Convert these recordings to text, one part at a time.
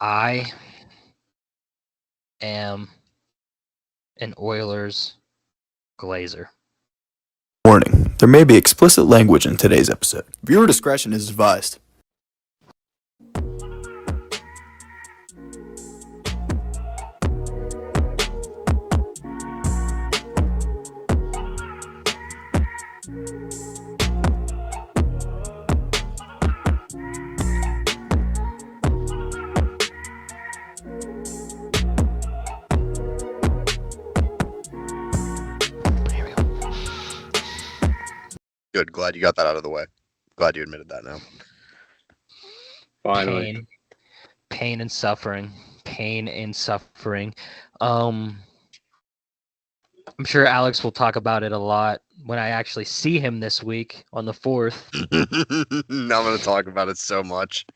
I am an Oilers Glazer. Warning, there may be explicit language in today's episode. Viewer discretion is advised. Good. Glad you got that out of the way. Glad you admitted that now. Finally. Pain and suffering. I'm sure Alex will talk about it a lot when I actually see him this week on the 4th. I'm going to talk about it so much.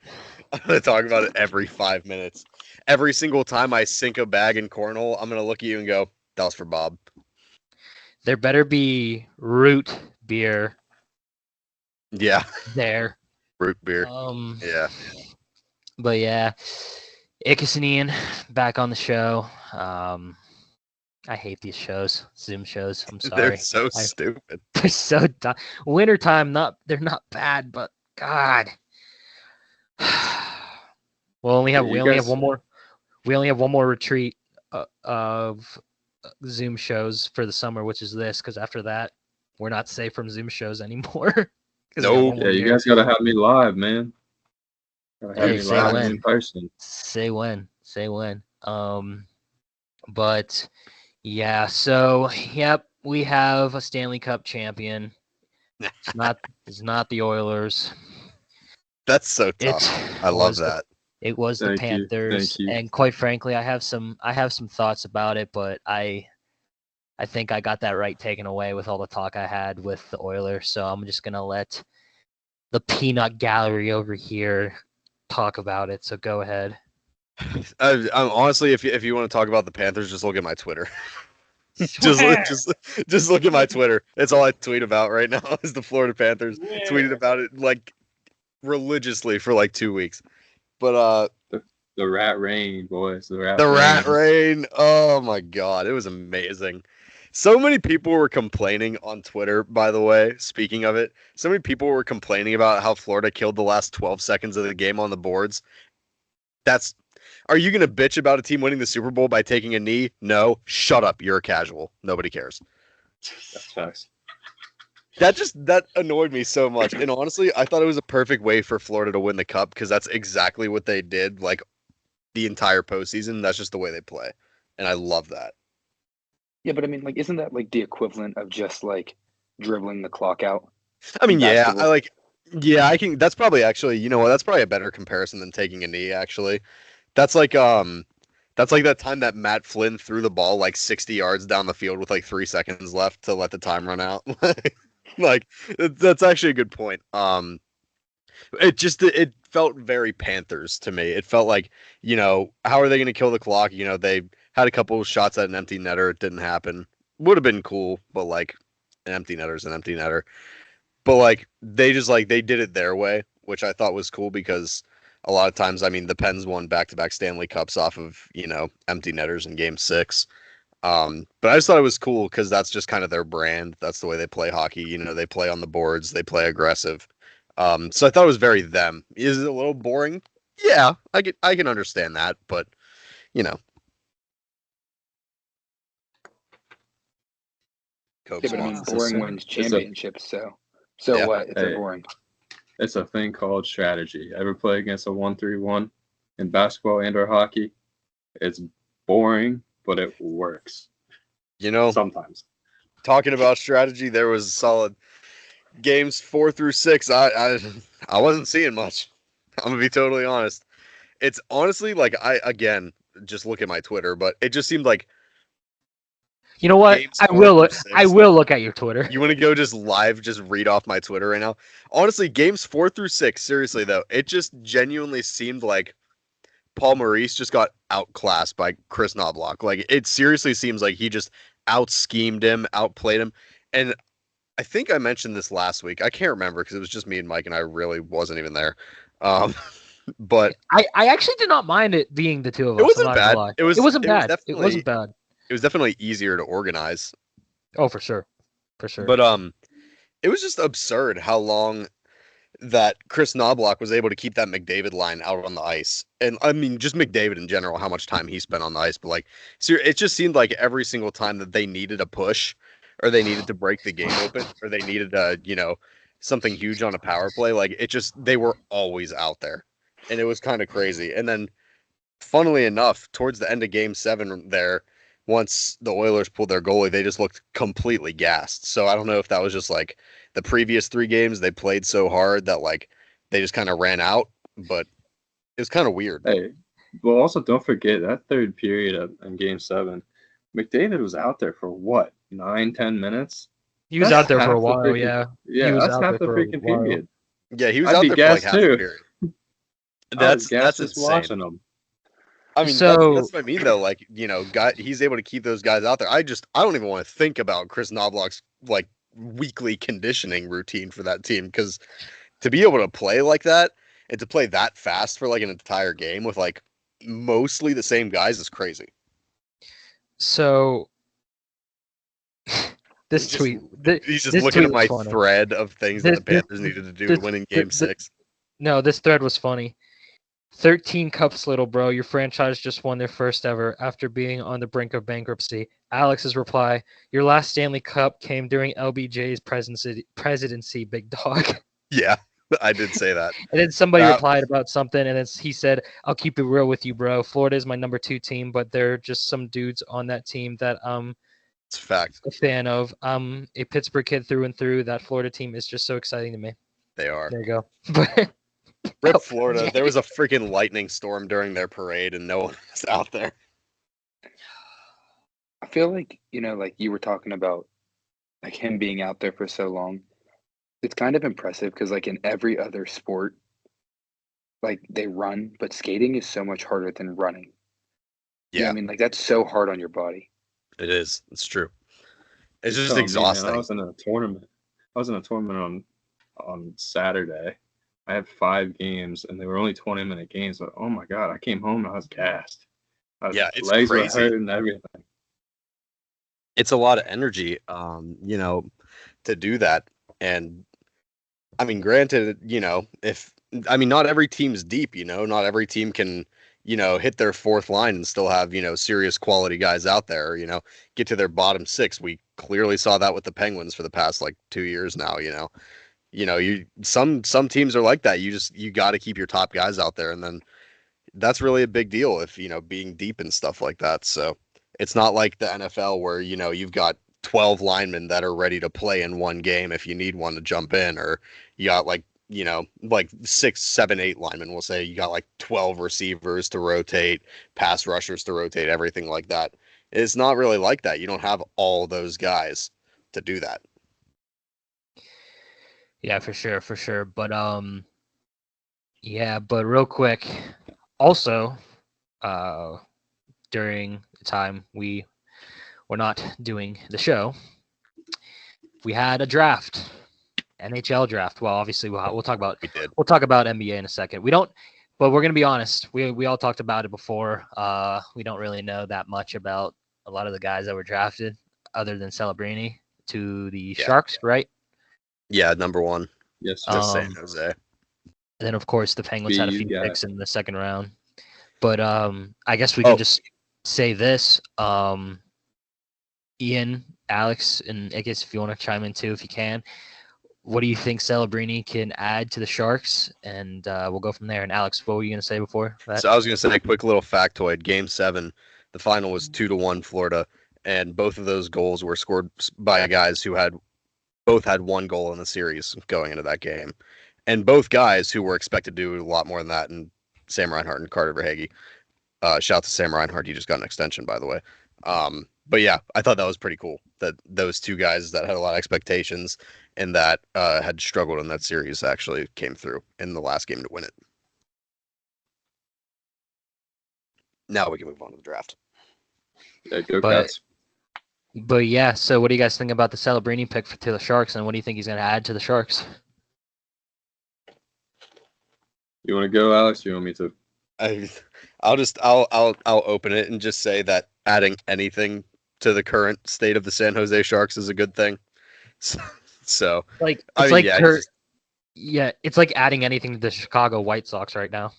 I'm going to talk about it every 5 minutes. Every single time I sink a bag in cornhole, I'm going to look at you and go, that was for Bob. There better be root beer. Yeah. There. Root beer. Yeah. But yeah, Ickes and Ian back on the show. I hate these shows, Zoom shows. I'm sorry. They're so stupid. They're so dumb. Wintertime, they're not bad, but God. We only have one more. We only have one more retreat of Zoom shows for the summer, which is this. Because after that, we're not safe from Zoom shows anymore. No. Yeah, you guys gotta have me live, man. Gotta have me live in person. Say when. But yeah, so yep, we have a Stanley Cup champion. It's not the Oilers. That's so tough. I love that. It was the Panthers, and quite frankly, I have some thoughts about it, but I think I got that right taken away with all the talk I had with the Oilers. So I'm just gonna let the peanut gallery over here talk about it. So go ahead. I'm honestly, if you want to talk about the Panthers, just look at my Twitter. just look at my Twitter. It's all I tweet about right now is the Florida Panthers. Tweeted about it like religiously for like 2 weeks. But the rat rain, boys. The rat rain. Oh my God, it was amazing. So many people were complaining on Twitter, by the way, speaking of it. So many people were complaining about how Florida killed the last 12 seconds of the game on the boards. Are you going to bitch about a team winning the Super Bowl by taking a knee? No. Shut up. You're a casual. Nobody cares. That's facts. That annoyed me so much. And honestly, I thought it was a perfect way for Florida to win the Cup because that's exactly what they did like the entire postseason. That's just the way they play. And I love that. Yeah, but I mean, like, isn't that like the equivalent of just like dribbling the clock out? I mean, yeah, I can. That's probably actually, you know what? That's probably a better comparison than taking a knee. Actually, that's like that time that Matt Flynn threw the ball like 60 yards down the field with like 3 seconds left to let the time run out. Like, that's actually a good point. It felt very Panthers to me. It felt like, how are they going to kill the clock? They had a couple of shots at an empty netter. It didn't happen. Would have been cool, but like an empty netter is an empty netter. But like they did it their way, which I thought was cool because a lot of times, I mean, the Pens won back-to-back Stanley Cups off of, empty netters in Game 6. But I just thought it was cool because that's just kind of their brand. That's the way they play hockey. They play on the boards. They play aggressive. So I thought it was very them. Is it a little boring? Yeah, I can understand that, but Yeah, but I mean, boring wins championships. So yeah. What? It's boring. It's a thing called strategy. Ever play against a 1-3-1 in basketball and/or hockey? It's boring, but it works. Sometimes. Talking about strategy, there was solid games 4 through 6. I wasn't seeing much. I'm gonna be totally honest. It's honestly like just look at my Twitter, but it just seemed like. You know what? I will look at your Twitter. You want to go just read off my Twitter right now? Honestly, games 4 through 6, seriously though, it just genuinely seemed like Paul Maurice just got outclassed by Chris Knobloch. Like, it seriously seems like he just out-schemed him, outplayed him. And I think I mentioned this last week. I can't remember because it was just me and Mike and I really wasn't even there. But I actually did not mind it being the two of us. it wasn't I'm not bad. gonna lie. It wasn't bad. bad. It wasn't bad. It was definitely easier to organize. Oh, for sure. For sure. But it was just absurd how long that Chris Knobloch was able to keep that McDavid line out on the ice. And I mean, just McDavid in general, how much time he spent on the ice. But like, it just seemed like every single time that they needed a push or they needed to break the game open or they needed something huge on a power play, like they were always out there. And it was kind of crazy. And then funnily enough, towards the end of game 7 there, once the Oilers pulled their goalie, they just looked completely gassed. So I don't know if that was just like the previous 3 games they played so hard that like they just kind of ran out, but it was kind of weird. Hey, well, also don't forget that third period in game 7, McDavid was out there for what, 9-10 minutes? He was out there for a while, yeah. Yeah, that's half the freaking period. Yeah, he was out there for like half the period. That's just insane. watching him. I mean, that's what I mean, though. Like, he's able to keep those guys out there. I don't even want to think about Chris Knobloch's like weekly conditioning routine for that team, because to be able to play like that and to play that fast for like an entire game with like mostly the same guys is crazy. So he's just looking at my thread of things that the Panthers needed to do to win in game 6. No, this thread was funny. 13 cups, little bro. Your franchise just won their first ever after being on the brink of bankruptcy. Alex's reply: your last Stanley Cup came during LBJ's presidency, big dog. Yeah, I did say that. And then somebody replied about something, and he said, I'll keep it real with you, bro. Florida is my number 2 team, but there are just some dudes on that team that it's a fact. A fan of. A Pittsburgh kid through and through. That Florida team is just so exciting to me. They are. There you go. Rip Florida. Yeah. There was a freaking lightning storm during their parade, and no one was out there. I feel like, like you were talking about, like him being out there for so long. It's kind of impressive because, like, in every other sport, like, they run, but skating is so much harder than running. Yeah, I mean, like, that's so hard on your body. It is. It's true. It's just exhausting. I was in a tournament. On Saturday. I had 5 games, and they were only 20-minute games. But oh my god, I came home and I was gassed. It's legs crazy. Were hurting, everything. It's a lot of energy, to do that. And I mean, granted, not every team's deep. Not every team can, hit their 4th line and still have, serious quality guys out there. Get to their bottom 6. We clearly saw that with the Penguins for the past like 2 years now. Some teams are like that. You got to keep your top guys out there, and then that's really a big deal if being deep and stuff like that. So it's not like the NFL where you've got 12 linemen that are ready to play in one game if you need one to jump in, or you got like 6, 7, 8 linemen. We'll say you got like 12 receivers to rotate, pass rushers to rotate, everything like that. It's not really like that. You don't have all those guys to do that. Yeah, for sure. But but real quick, also, during the time we were not doing the show, we had a draft, NHL draft. Well, obviously we'll talk about NBA in a second. But we're gonna be honest. We all talked about it before. We don't really know that much about a lot of the guys that were drafted, other than Celebrni to the Sharks, right? Yeah, number 1. Yes, just San Jose. And then, of course, the Penguins had a few picks in the second round. But I guess we can just say this. Ian, Alex, and Ickes, if you want to chime in too, if you can. What do you think Celebrni can add to the Sharks? And we'll go from there. And Alex, what were you going to say before that? So I was going to say a quick little factoid. Game 7, the final was 2-1 Florida, and both of those goals were scored by guys who both had 1 goal in the series going into that game. And both guys who were expected to do a lot more than that, and Sam Reinhart and Carter Verhaeghe. Shout out to Sam Reinhart. He just got an extension, by the way. But yeah, I thought that was pretty cool that those 2 guys that had a lot of expectations and that had struggled in that series actually came through in the last game to win it. Now we can move on to the draft. Yeah, go Cats. But yeah, so what do you guys think about the Celebrni pick to the Sharks, and what do you think he's going to add to the Sharks? You want to go, Alex? Or you want me to? I'll open it and just say that adding anything to the current state of the San Jose Sharks is a good thing. So Like I it's mean, like it's like adding anything to the Chicago White Sox right now.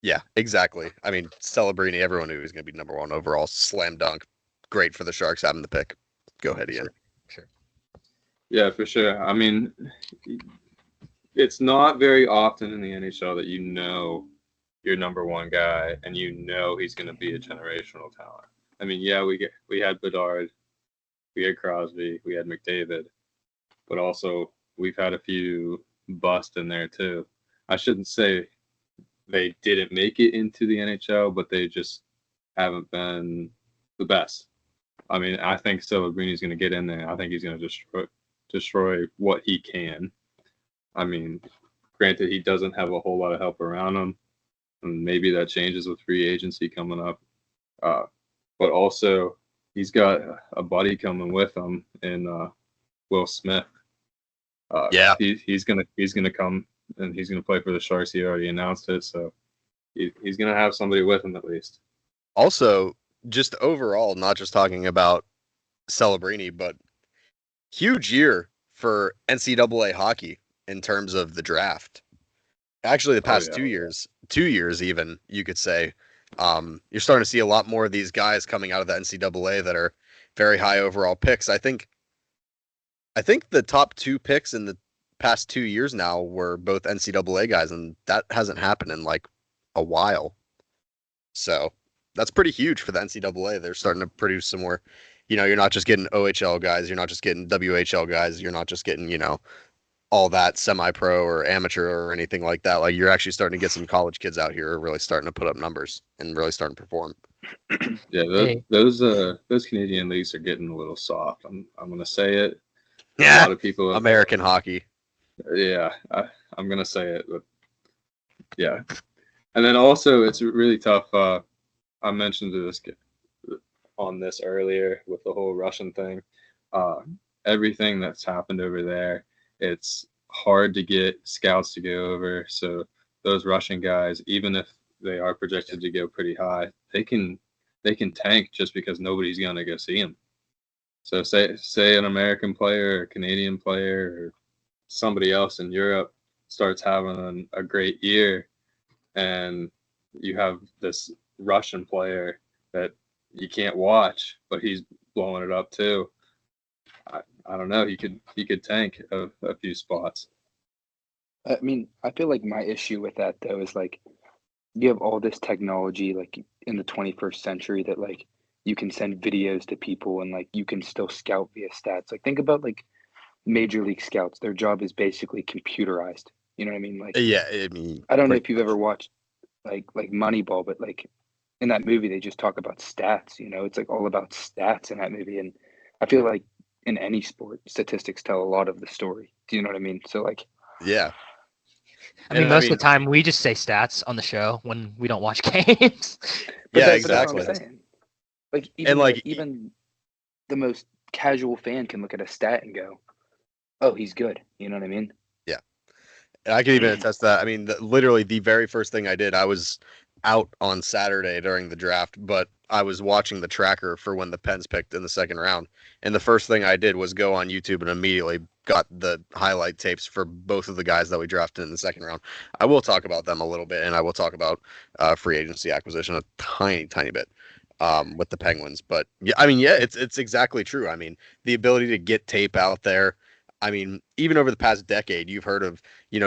yeah, exactly. I mean, Celebrni, everyone knew he was going to be number 1 overall, slam dunk. Great for the Sharks having the pick. Go ahead, Ian. Sure. Yeah, for sure. I mean, it's not very often in the NHL that you know your number 1 guy and you know he's going to be a generational talent. I mean, yeah, we had Bedard, we had Crosby, we had McDavid, but also we've had a few bust in there too. I shouldn't say they didn't make it into the NHL, but they just haven't been the best. I mean, I think Celebrini's going to get in there. I think he's going to destroy what he can. I mean, granted, he doesn't have a whole lot of help around him, and maybe that changes with free agency coming up. But also, he's got a buddy coming with him in Will Smith. Yeah, he's gonna come and he's gonna play for the Sharks. He already announced it, so he's gonna have somebody with him at least. Also, just overall, not just talking about Celebrni, but huge year for NCAA hockey in terms of the draft. Actually, the past 2 years even, you could say, you're starting to see a lot more of these guys coming out of the NCAA that are very high overall picks. I think the top 2 picks in the past 2 years now were both NCAA guys, and that hasn't happened in like a while. So that's pretty huge for the NCAA. They're starting to produce some more, you're not just getting OHL guys, you're not just getting WHL guys, you're not just getting, all that semi-pro or amateur or anything like that. Like, you're actually starting to get some college kids out here who are really starting to put up numbers and really starting to perform. Yeah, those Canadian leagues are getting a little soft. I'm gonna say it. Yeah, a lot of people American hockey. Yeah, I'm gonna say it, but yeah. And then also, it's really tough. I mentioned this on this earlier with the whole Russian thing. Everything that's happened over there, it's hard to get scouts to go over. So those Russian guys, even if they are projected to go pretty high, they can tank just because nobody's gonna go see them. So say an American player, or a Canadian player, or somebody else in Europe starts having a great year, and you have this Russian player that you can't watch, but he's blowing it up too. I don't know. He could tank a few spots. I mean, I feel like my issue with that though is like you have all this technology like in the 21st century that like you can send videos to people and like you can still scout via stats. Like think about like major league scouts. Their job is basically computerized. You know what I mean? Like Yeah, I mean, I don't know if you've ever watched like Moneyball, but like in that movie they just talk about stats. It's like all about stats in that movie, and I feel like in any sport, statistics tell a lot of the story. Do you know what I mean? So like, yeah. I mean, most of the time we just say stats on the show when we don't watch games. Yeah, exactly. exactly. That's what I'm saying. Like even the most casual fan can look at a stat and go, "Oh, he's good." You know what I mean? Yeah, and I can even attest to that. I mean, literally the very first thing I did, I was out on Saturday during the draft, but I was watching the tracker for when the Pens picked in the second round, and the first thing I did was go on YouTube and immediately got the highlight tapes for both of the guys that we drafted in the second round. I will talk about them a little bit, and I will talk about free agency acquisition a tiny bit with the Penguins. But yeah, I mean, yeah, it's exactly true. I mean, the ability to get tape out there. I mean, even over the past decade, you've heard of,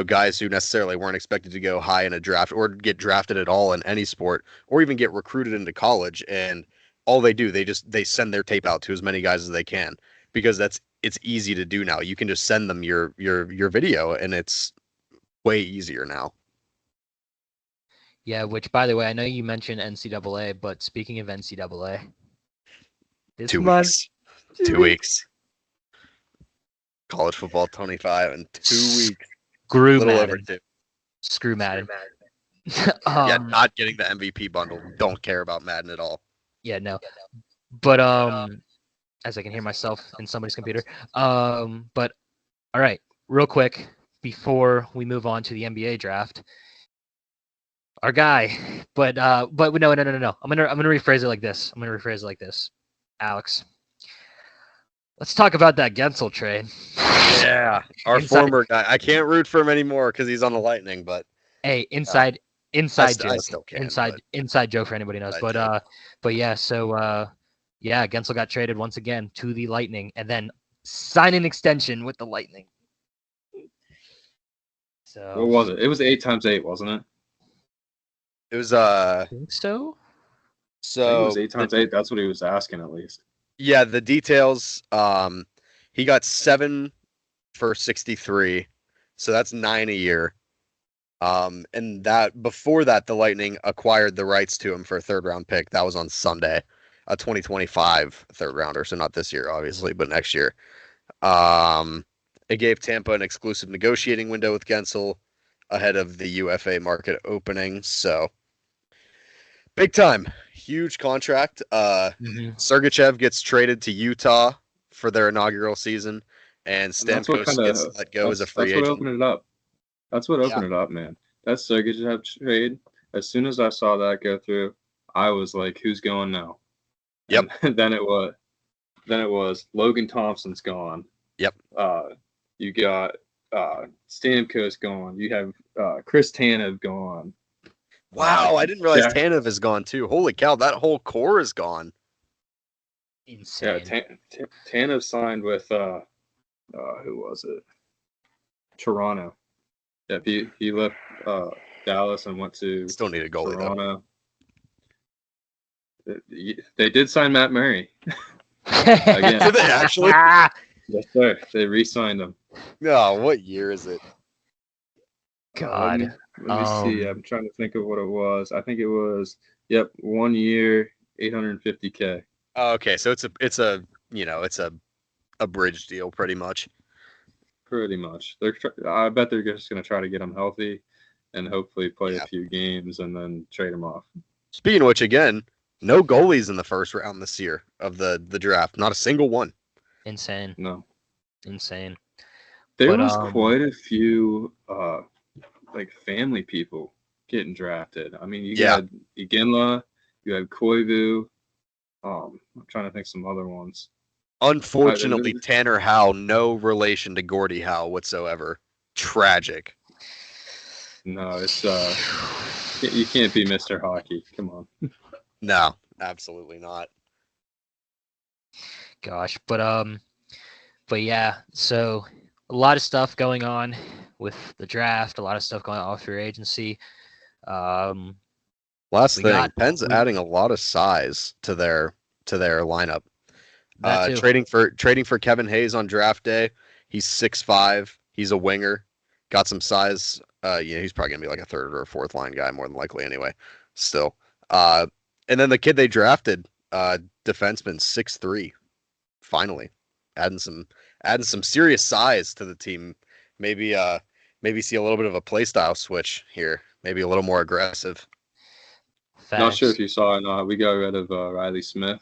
guys who necessarily weren't expected to go high in a draft or get drafted at all in any sport or even get recruited into college. And all they do, they send their tape out to as many guys as they can because it's easy to do now. You can just send them your video and it's way easier now. Yeah, which by the way, I know you mentioned NCAA, but speaking of NCAA, 2 weeks. 2 weeks. College football 25 in 2 weeks. Screw Little Madden. over 2. Screw Madden. Yeah, not getting the MVP bundle. Don't care about Madden at all. Yeah, no. But as I can hear myself in somebody's computer. But all right, real quick before we move on to the NBA draft, our guy. But no. I'm gonna rephrase it like this. Alex, let's talk about that Guentzel trade. Yeah, our former guy. I can't root for him anymore because he's on the Lightning. But hey, inside joke. I still can. Inside joke for anybody knows. But yeah. So Guentzel got traded once again to the Lightning, and then signed an extension with the Lightning. So what was it? It was 8 times 8, wasn't it? It was I think so. So I think it was 8 times 8. That's what he was asking, at least. Yeah, the details. He got 7 for 63, so that's 9 a year. And that before that, the Lightning acquired the rights to him for a 3rd-round pick. That was on Sunday, a 2025 3rd-rounder. So not this year, obviously, but next year. It gave Tampa an exclusive negotiating window with Guentzel ahead of the UFA market opening. So big time, huge contract. Sergachev gets traded to Utah for their inaugural season, and Stamkos gets let go as a free agent. That's what opened it up. That's what opened it up, man. That Sergachev trade. As soon as I saw that go through, I was like, "Who's going now?" Yep. And then it was Logan Thompson's gone. Yep. You got Stamkos gone. You have Chris Tanev gone. Wow, I didn't realize Tanev is gone too. Holy cow, that whole core is gone. Insane. Yeah, Tanev signed with who was it? Toronto. Yeah, he left Dallas and went to Still need a goalie Toronto. They did sign Matt Murray. Again. Did they actually? Yes, sir. They re-signed him. No, what year is it? God. Let me see. I'm trying to think of what it was. I think it was 1 year, $850K. Oh, okay, so it's a bridge deal pretty much. Pretty much. I bet they're just going to try to get him healthy and hopefully play a few games and then trade him off. Speaking of which, again, no goalies in the first round this year of the draft. Not a single one. Insane. No. Insane. There was quite a few family people getting drafted. I mean, you had Iginla, you had Koivu. I'm trying to think some other ones. Unfortunately, Tanner Howe, no relation to Gordie Howe whatsoever. Tragic. No, it's you can't be Mr. Hockey. Come on. No, absolutely not. Gosh, but yeah, so a lot of stuff going on with the draft, a lot of stuff going on with free agency. Last thing, Penn's adding a lot of size to their lineup. Trading for Kevin Hayes on draft day. He's 6'5". He's a winger. Got some size. He's probably gonna be like a 3rd or 4th line guy, more than likely anyway. Still. And then the kid they drafted, defenseman, 6'3". Finally, adding some serious size to the team. Maybe see a little bit of a play style switch here. Maybe a little more aggressive. Facts. Not sure if you saw it or not. We got rid of Riley Smith.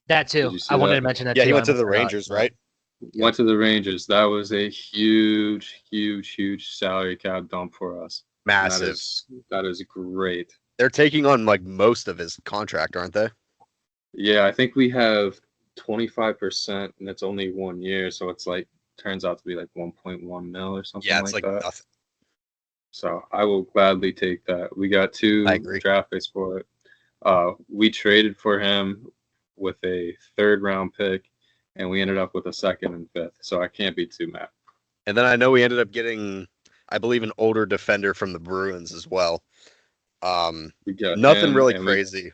That too. I wanted to mention that too. Yeah, he went to the Rangers, right? Went to the Rangers. That was a huge salary cap dump for us. Massive. That is great. They're taking on most of his contract, aren't they? Yeah, I think we have 25%, and it's only 1 year, so it's turns out to be 1.1 mil or something. Yeah, it's that. Nothing. So I will gladly take that. We got 2 draft picks for it. We traded for him with a 3rd-round pick, and we ended up with a 2nd and 5th. So I can't be too mad. And then I know we ended up getting, I believe, an older defender from the Bruins as well. We got nothing really crazy.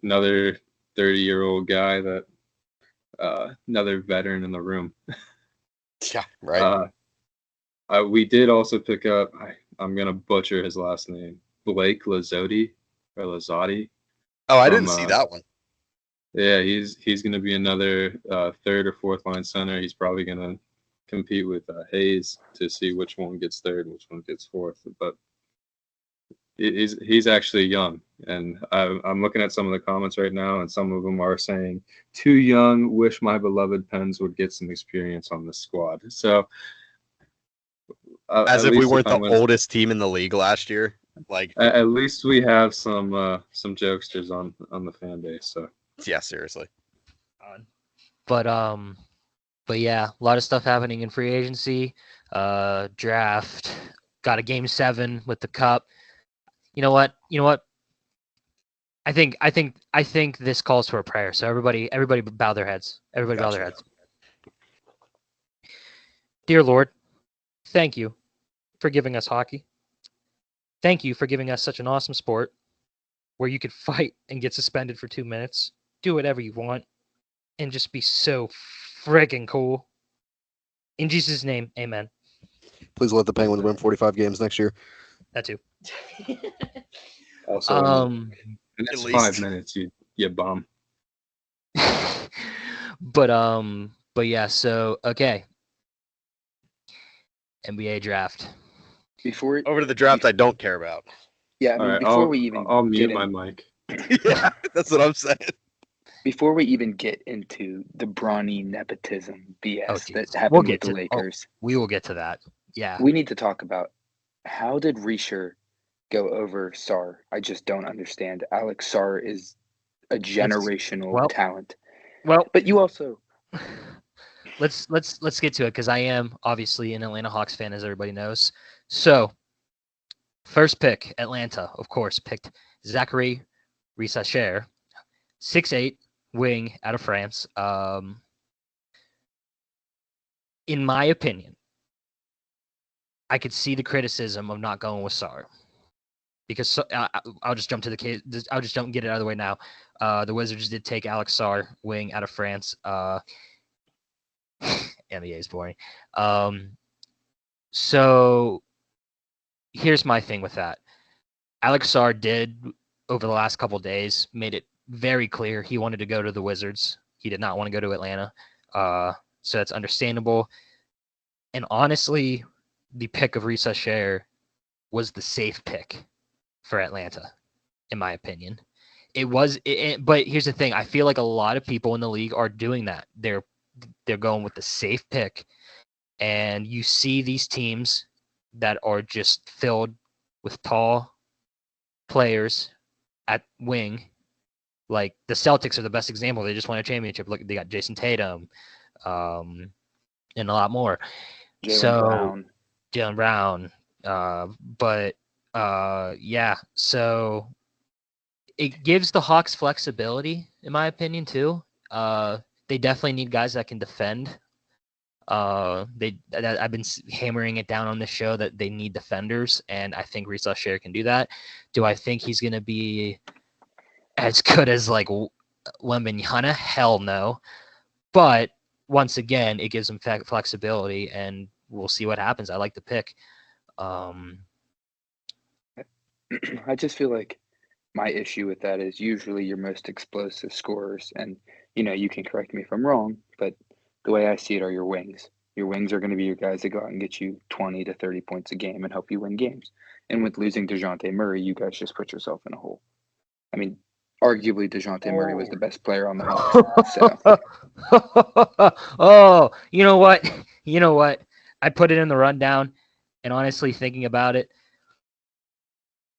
Another 30-year-old guy that another veteran in the room. Yeah, right. We did also pick up, I'm going to butcher his last name, Blake Lazzotti or Lazzotti. Oh, I didn't see that one. Yeah, he's going to be another 3rd or 4th line center. He's probably going to compete with Hayes to see which one gets 3rd and which one gets 4th. But he's actually young. And I'm looking at some of the comments right now, and some of them are saying, too young, wish my beloved Pens would get some experience on the squad. So, as if we weren't the oldest team in the league last year. Like, at least we have some jokesters on the fan base. So yeah, seriously. But yeah, a lot of stuff happening in free agency, draft. Got a game 7 with the cup. You know what? I think this calls for a prayer. So everybody bow their heads. Everybody bow their heads. Dear Lord, thank you for giving us hockey. Thank you for giving us such an awesome sport where you could fight and get suspended for 2 minutes, do whatever you want, and just be so friggin' cool. In Jesus' name, amen. Please let the Penguins win 45 games next year. That too. also, in the next 5 minutes, you bum. But yeah. So okay. NBA draft. Over to the draft, I don't care about. Yeah, I mean, right, before we even I'll mute my mic. Yeah, that's what I'm saying. Before we even get into the Bronny nepotism BS that We'll happened get with the to Lakers, we will get to that. Yeah, we need to talk about how did Richie go over Sarr? I just don't understand. Alex Sarr is a generational talent. Well, but you also let's get to it because I am obviously an Atlanta Hawks fan, as everybody knows. So, first pick, Atlanta, of course, picked Zachary Rissacher, 6'8", wing out of France. In my opinion, I could see the criticism of not going with Sarr. Because I'll just jump to the case. I'll just jump and get it out of the way now. The Wizards did take Alex Sarr, wing out of France. NBA is boring. So here's my thing with that. Alex Sarr did, over the last couple of days, made it very clear he wanted to go to the Wizards. He did not want to go to Atlanta. So that's understandable. And honestly, the pick of Rissacher was the safe pick for Atlanta, in my opinion. But here's the thing. I feel like a lot of people in the league are doing that. They're going with the safe pick. And you see these teams that are just filled with tall players at wing. Like the Celtics are the best example. They just won a championship. Look, they got Jason Tatum, and a lot more. Jaylen Brown. Yeah. So it gives the Hawks flexibility, in my opinion, too. They definitely need guys that can defend. I've been hammering it down on the show that they need defenders, and I think Rissacher can do that. Do I think he's going to be as good as like Wembanyama? Hell no. But once again, it gives him flexibility, and we'll see what happens. I like the pick. I just feel like my issue with that is usually your most explosive scorers, and you can correct me if I'm wrong, but the way I see it are your wings. Your wings are going to be your guys that go out and get you 20 to 30 points a game and help you win games. And with losing Dejounte Murray, you guys just put yourself in a hole. I mean, arguably Dejounte Murray was the best player on the Hawks. So. Oh, you know what? I put it in the rundown, and honestly, thinking about it,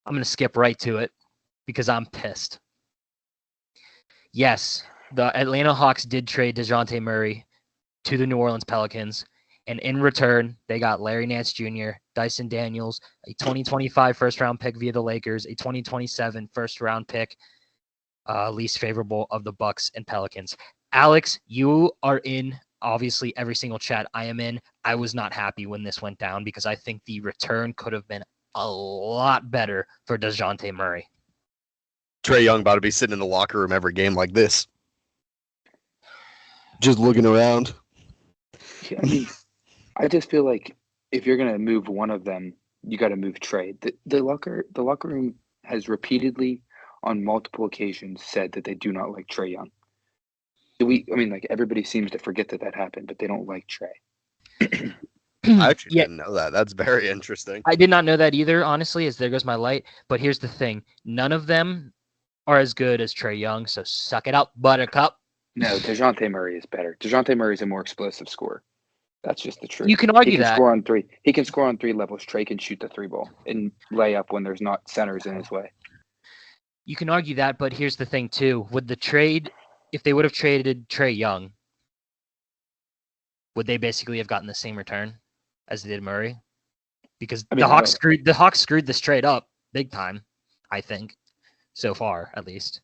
I'm going to skip right to it because I'm pissed. Yes, the Atlanta Hawks did trade Dejounte Murray to the New Orleans Pelicans, and in return, they got Larry Nance Jr., Dyson Daniels, a 2025 first-round pick via the Lakers, a 2027 first-round pick, least favorable of the Bucks and Pelicans. Alex, you are in, obviously, every single chat I am in. I was not happy when this went down because I think the return could have been a lot better for Dejounte Murray. Trae Young about to be sitting in the locker room every game like this. Just looking around. Yeah, I mean, I just feel like if you're gonna move one of them, you got to move Trae. The locker room has repeatedly, on multiple occasions, said that they do not like Trae Young. Everybody seems to forget that happened, but they don't like Trae. I actually didn't know that. That's very interesting. I did not know that either, honestly, as there goes my light. But here's the thing. None of them are as good as Trae Young, so suck it up, Buttercup. No, Dejounte Murray is better. Dejounte Murray is a more explosive scorer. That's just the truth. You can argue he can that. Score on three. He can score on 3 levels. Trey can shoot the 3 ball and lay up when there's not centers in his way. You can argue that, but here's the thing too. Would the trade, if they would have traded Trey Young, would they basically have gotten the same return as they did Murray? Because the Hawks screwed this trade up big time, I think, so far at least.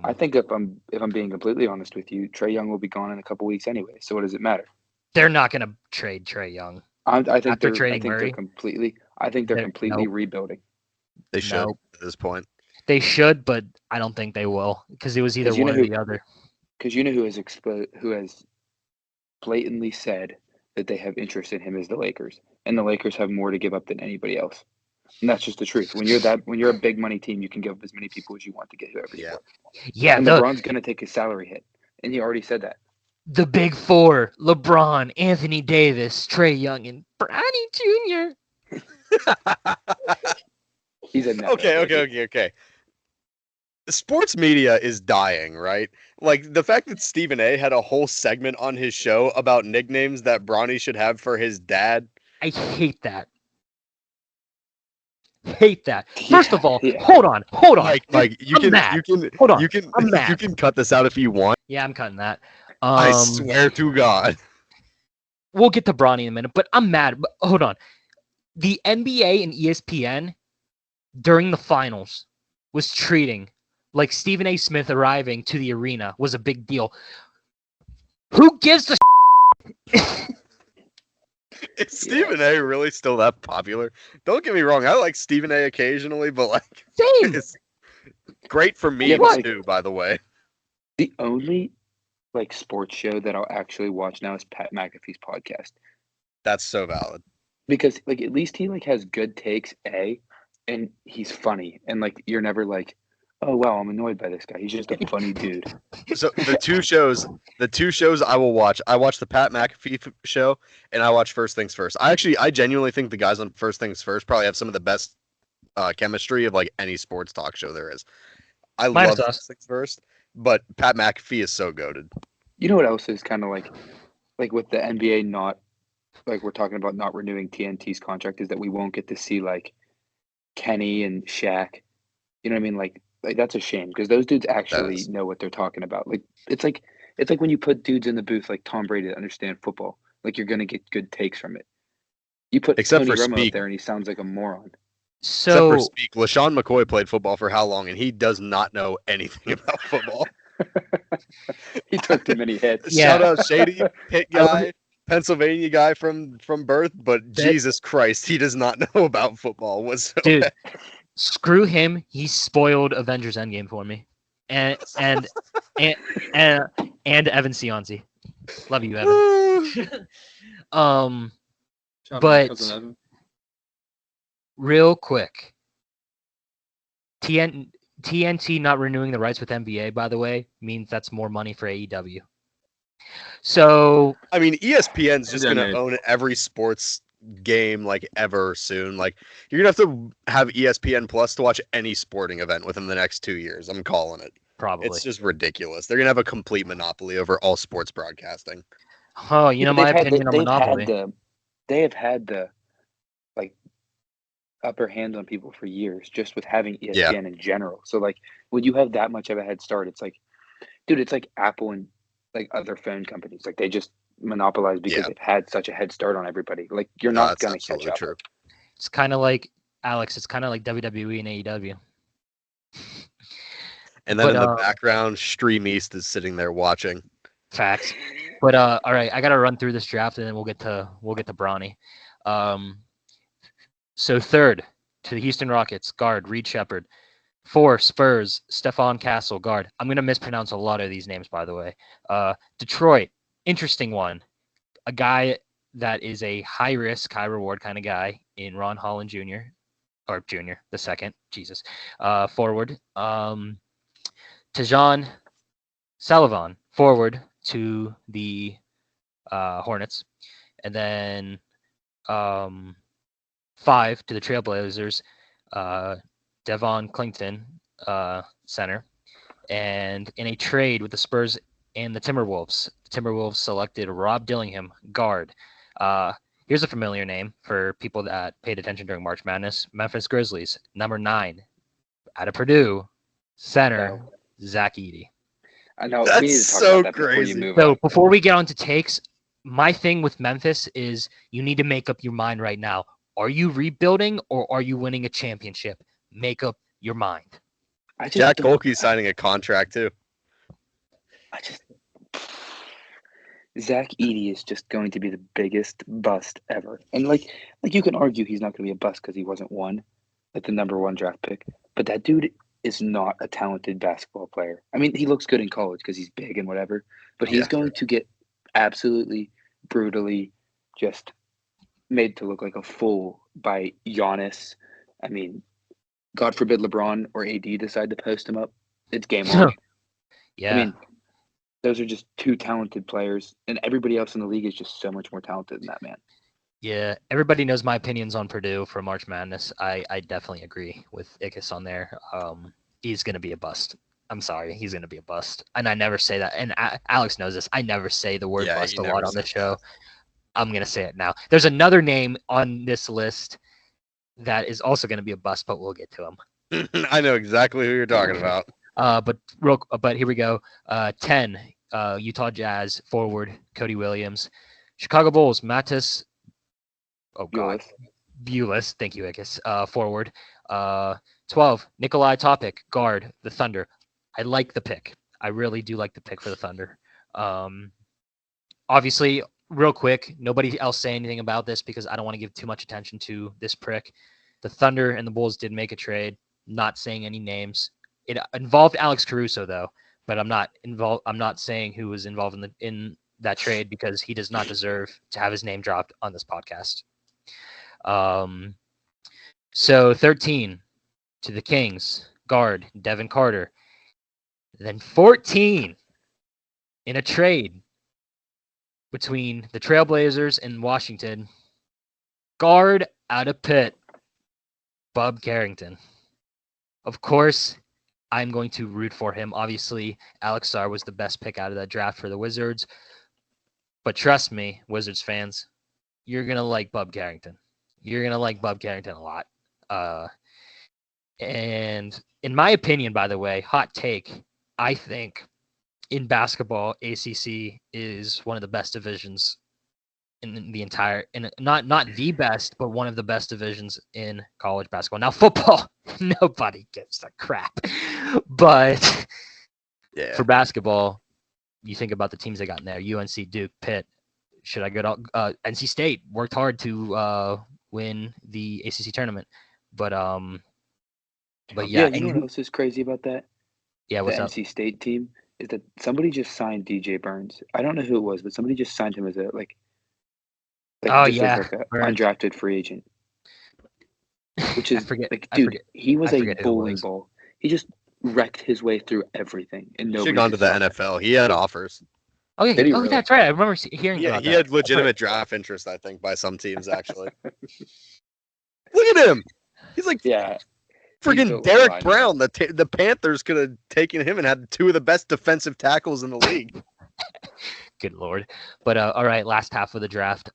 I think if I'm being completely honest with you, Trey Young will be gone in a couple weeks anyway. So what does it matter? They're not going to trade Trey Young. I think after trading they're Murray. completely rebuilding. They should at this point. They should, but I don't think they will because it was either one or the other. Because you know who has blatantly said that they have interest in him is the Lakers, and the Lakers have more to give up than anybody else. And that's just the truth. When you're a big money team, you can give up as many people as you want to get whoever you want. Yeah, and LeBron's going to take his salary hit, and he already said that. The big four: LeBron, Anthony Davis, Trey Young, and Bronny Jr. He's a okay. The sports media is dying, right? Like the fact that Stephen A had a whole segment on his show about nicknames that Bronny should have for his dad. I hate that. First of all, hold on. Like you can cut this out if you want. Yeah, I'm cutting that. I swear to God. We'll get to Bronny in a minute, but I'm mad. But hold on. The NBA and ESPN during the finals was treating like Stephen A. Smith arriving to the arena was a big deal. Who gives a Is Stephen A. really still that popular? Don't get me wrong. I like Stephen A. occasionally, but like, it's great for me too, by the way. The only sports show that I'll actually watch now is Pat McAfee's podcast. That's so valid. Because at least he has good takes, and he's funny, and you're never like, oh wow, I'm annoyed by this guy. He's just a funny dude. So the two shows I will watch. I watch the Pat McAfee show, and I watch First Things First. I genuinely think the guys on First Things First probably have some of the best chemistry of any sports talk show there is. I love First Things First, but Pat McAfee is so goated. You know what else is kind of like with the NBA not we're talking about not renewing TNT's contract is that we won't get to see Kenny and Shaq. You know what I mean? Like that's a shame because those dudes actually know what they're talking about. It's like when you put dudes in the booth like Tom Brady to understand football. You're gonna get good takes from it. You put Tony Romo up there and he sounds like a moron. So, except for Speak, LaShawn McCoy played football for how long, and he does not know anything about football. He took too many hits. Yeah. Shout out Shady, Pitt guy, Pennsylvania guy from birth, but Jesus Christ, he does not know about football whatsoever. Dude, screw him. He spoiled Avengers Endgame for me, and Evan Sionzi. Love you, Evan. But real quick, TNT not renewing the rights with NBA, by the way, means that's more money for AEW. So I mean, ESPN's just gonna own every sports game ever soon. You're gonna have ESPN Plus to watch any sporting event within the next 2 years. I'm calling it. Probably. It's just ridiculous. They're gonna have a complete monopoly over all sports broadcasting. Oh, my opinion on monopoly. They have had the upper hand on people for years just with having ESPN in general. So when you have that much of a head start, it's it's like Apple and other phone companies. They just monopolize because they've had such a head start on everybody. You're not gonna catch up. True. It's kind of like Alex. It's kind of like WWE and AEW. And then in the background, Stream East is sitting there watching. Facts. But all right, I gotta run through this draft and then we'll get to Bronny. So third to the Houston Rockets, guard Reed Shepherd. 4 Spurs, Stephon Castle, guard. I'm gonna mispronounce a lot of these names, by the way. Detroit, interesting one. A guy that is a high risk, high reward kind of guy in Ron Holland Jr. or Jr. the second. Jesus. Forward. Tajon Sullivan, forward to the Hornets, and then 5 to the Trailblazers, Devon Clington, center, and in a trade with the Spurs and the Timberwolves selected Rob Dillingham, guard. Here's a familiar name for people that paid attention during March Madness. Memphis Grizzlies, number 9, out of Purdue, center, Zach Edey. I know. That's we need to talk so about that before you crazy. move So on. before we get on to takes, my thing with Memphis is you need to make up your mind right now. Are you rebuilding or are you winning a championship? Make up your mind. Jack Colkey's signing a contract too. Zach Edey is just going to be the biggest bust ever. And like you can argue he's not going to be a bust because he wasn't one, like the number 1 draft pick. But that dude is not a talented basketball player. I mean, he looks good in college because he's big and whatever. But he's going to get absolutely brutally just made to look like a fool by Giannis. I mean, God forbid LeBron or AD decide to post him up. It's game on. Yeah. I mean, those are just 2 talented players, and everybody else in the league is just so much more talented than that man. Yeah, everybody knows my opinions on Purdue for March Madness. I definitely agree with Ickes on there. He's going to be a bust. I'm sorry, he's going to be a bust. And I never say that. And Alex knows this. I never say the word bust a lot on the show. I'm going to say it now. There's another name on this list that is also going to be a bust, but we'll get to him. I know exactly who you're talking about. But here we go. 10, Utah Jazz forward Cody Williams. Chicago Bulls Matis. Oh God, Bulis. Thank you, Ickes. Forward. 12, Nikolai Topic, guard the Thunder. I like the pick. I really do like the pick for the Thunder. Obviously, real quick, nobody else say anything about this because I don't want to give too much attention to this prick. The Thunder and the Bulls did make a trade. Not saying any names. It involved Alex Caruso though, but I'm not saying who was involved in that trade because he does not deserve to have his name dropped on this podcast. So 13 to the Kings, guard Devin Carter. Then 14 in a trade between the Trailblazers and Washington, guard out of Pitt, Bub Carrington. Of course, I'm going to root for him. Obviously, Alex Sarr was the best pick out of that draft for the Wizards. But trust me, Wizards fans, you're going to like Bub Carrington. You're going to like Bub Carrington a lot. And in my opinion, by the way, hot take, I think in basketball, ACC is one of the best divisions in the entire, not the best, but one of the best divisions in college basketball. Now, football, nobody gives a crap. But for basketball, you think about the teams they got in there: UNC, Duke, Pitt. Should I go to NC State? Worked hard to win the ACC tournament, but yeah. You know what else is crazy about that? Yeah, what's the up? NC State team is that somebody just signed DJ Burns. I don't know who it was, but somebody just signed him as an undrafted free agent. Which is he was a bowling ball. He just wrecked his way through everything, and nobody should have gone to the NFL. He had offers. Oh yeah, really? That's right. I remember hearing about that. He had legitimate draft interest, I think, by some teams actually. Look at him. He's like friggin' Derek Brown. The Panthers could have taken him and had 2 of the best defensive tackles in the league. Good Lord. But all right, last half of the draft.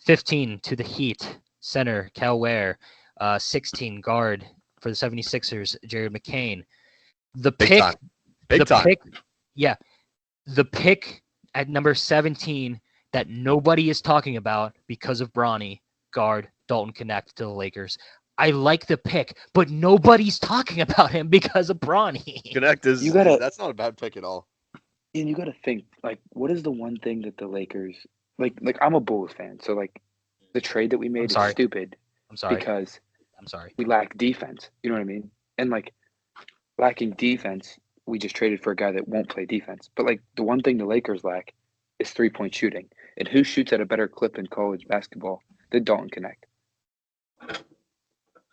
15 to the Heat, center Cal Ware. 16 guard for the 76ers, Jared McCain. The pick at number 17 that nobody is talking about because of Bronny, guard Dalton Connect to the Lakers. I like the pick, but nobody's talking about him because of Bronny. Connect is that's not a bad pick at all. And you got to think, like, what is the one thing that the Lakers like? I'm a Bulls fan, so like the trade that we made is stupid. I'm sorry because we lack defense. You know what I mean? And like lacking defense, we just traded for a guy that won't play defense. But like the one thing the Lakers lack is 3-point shooting. And who shoots at a better clip in college basketball than Dalton Connect?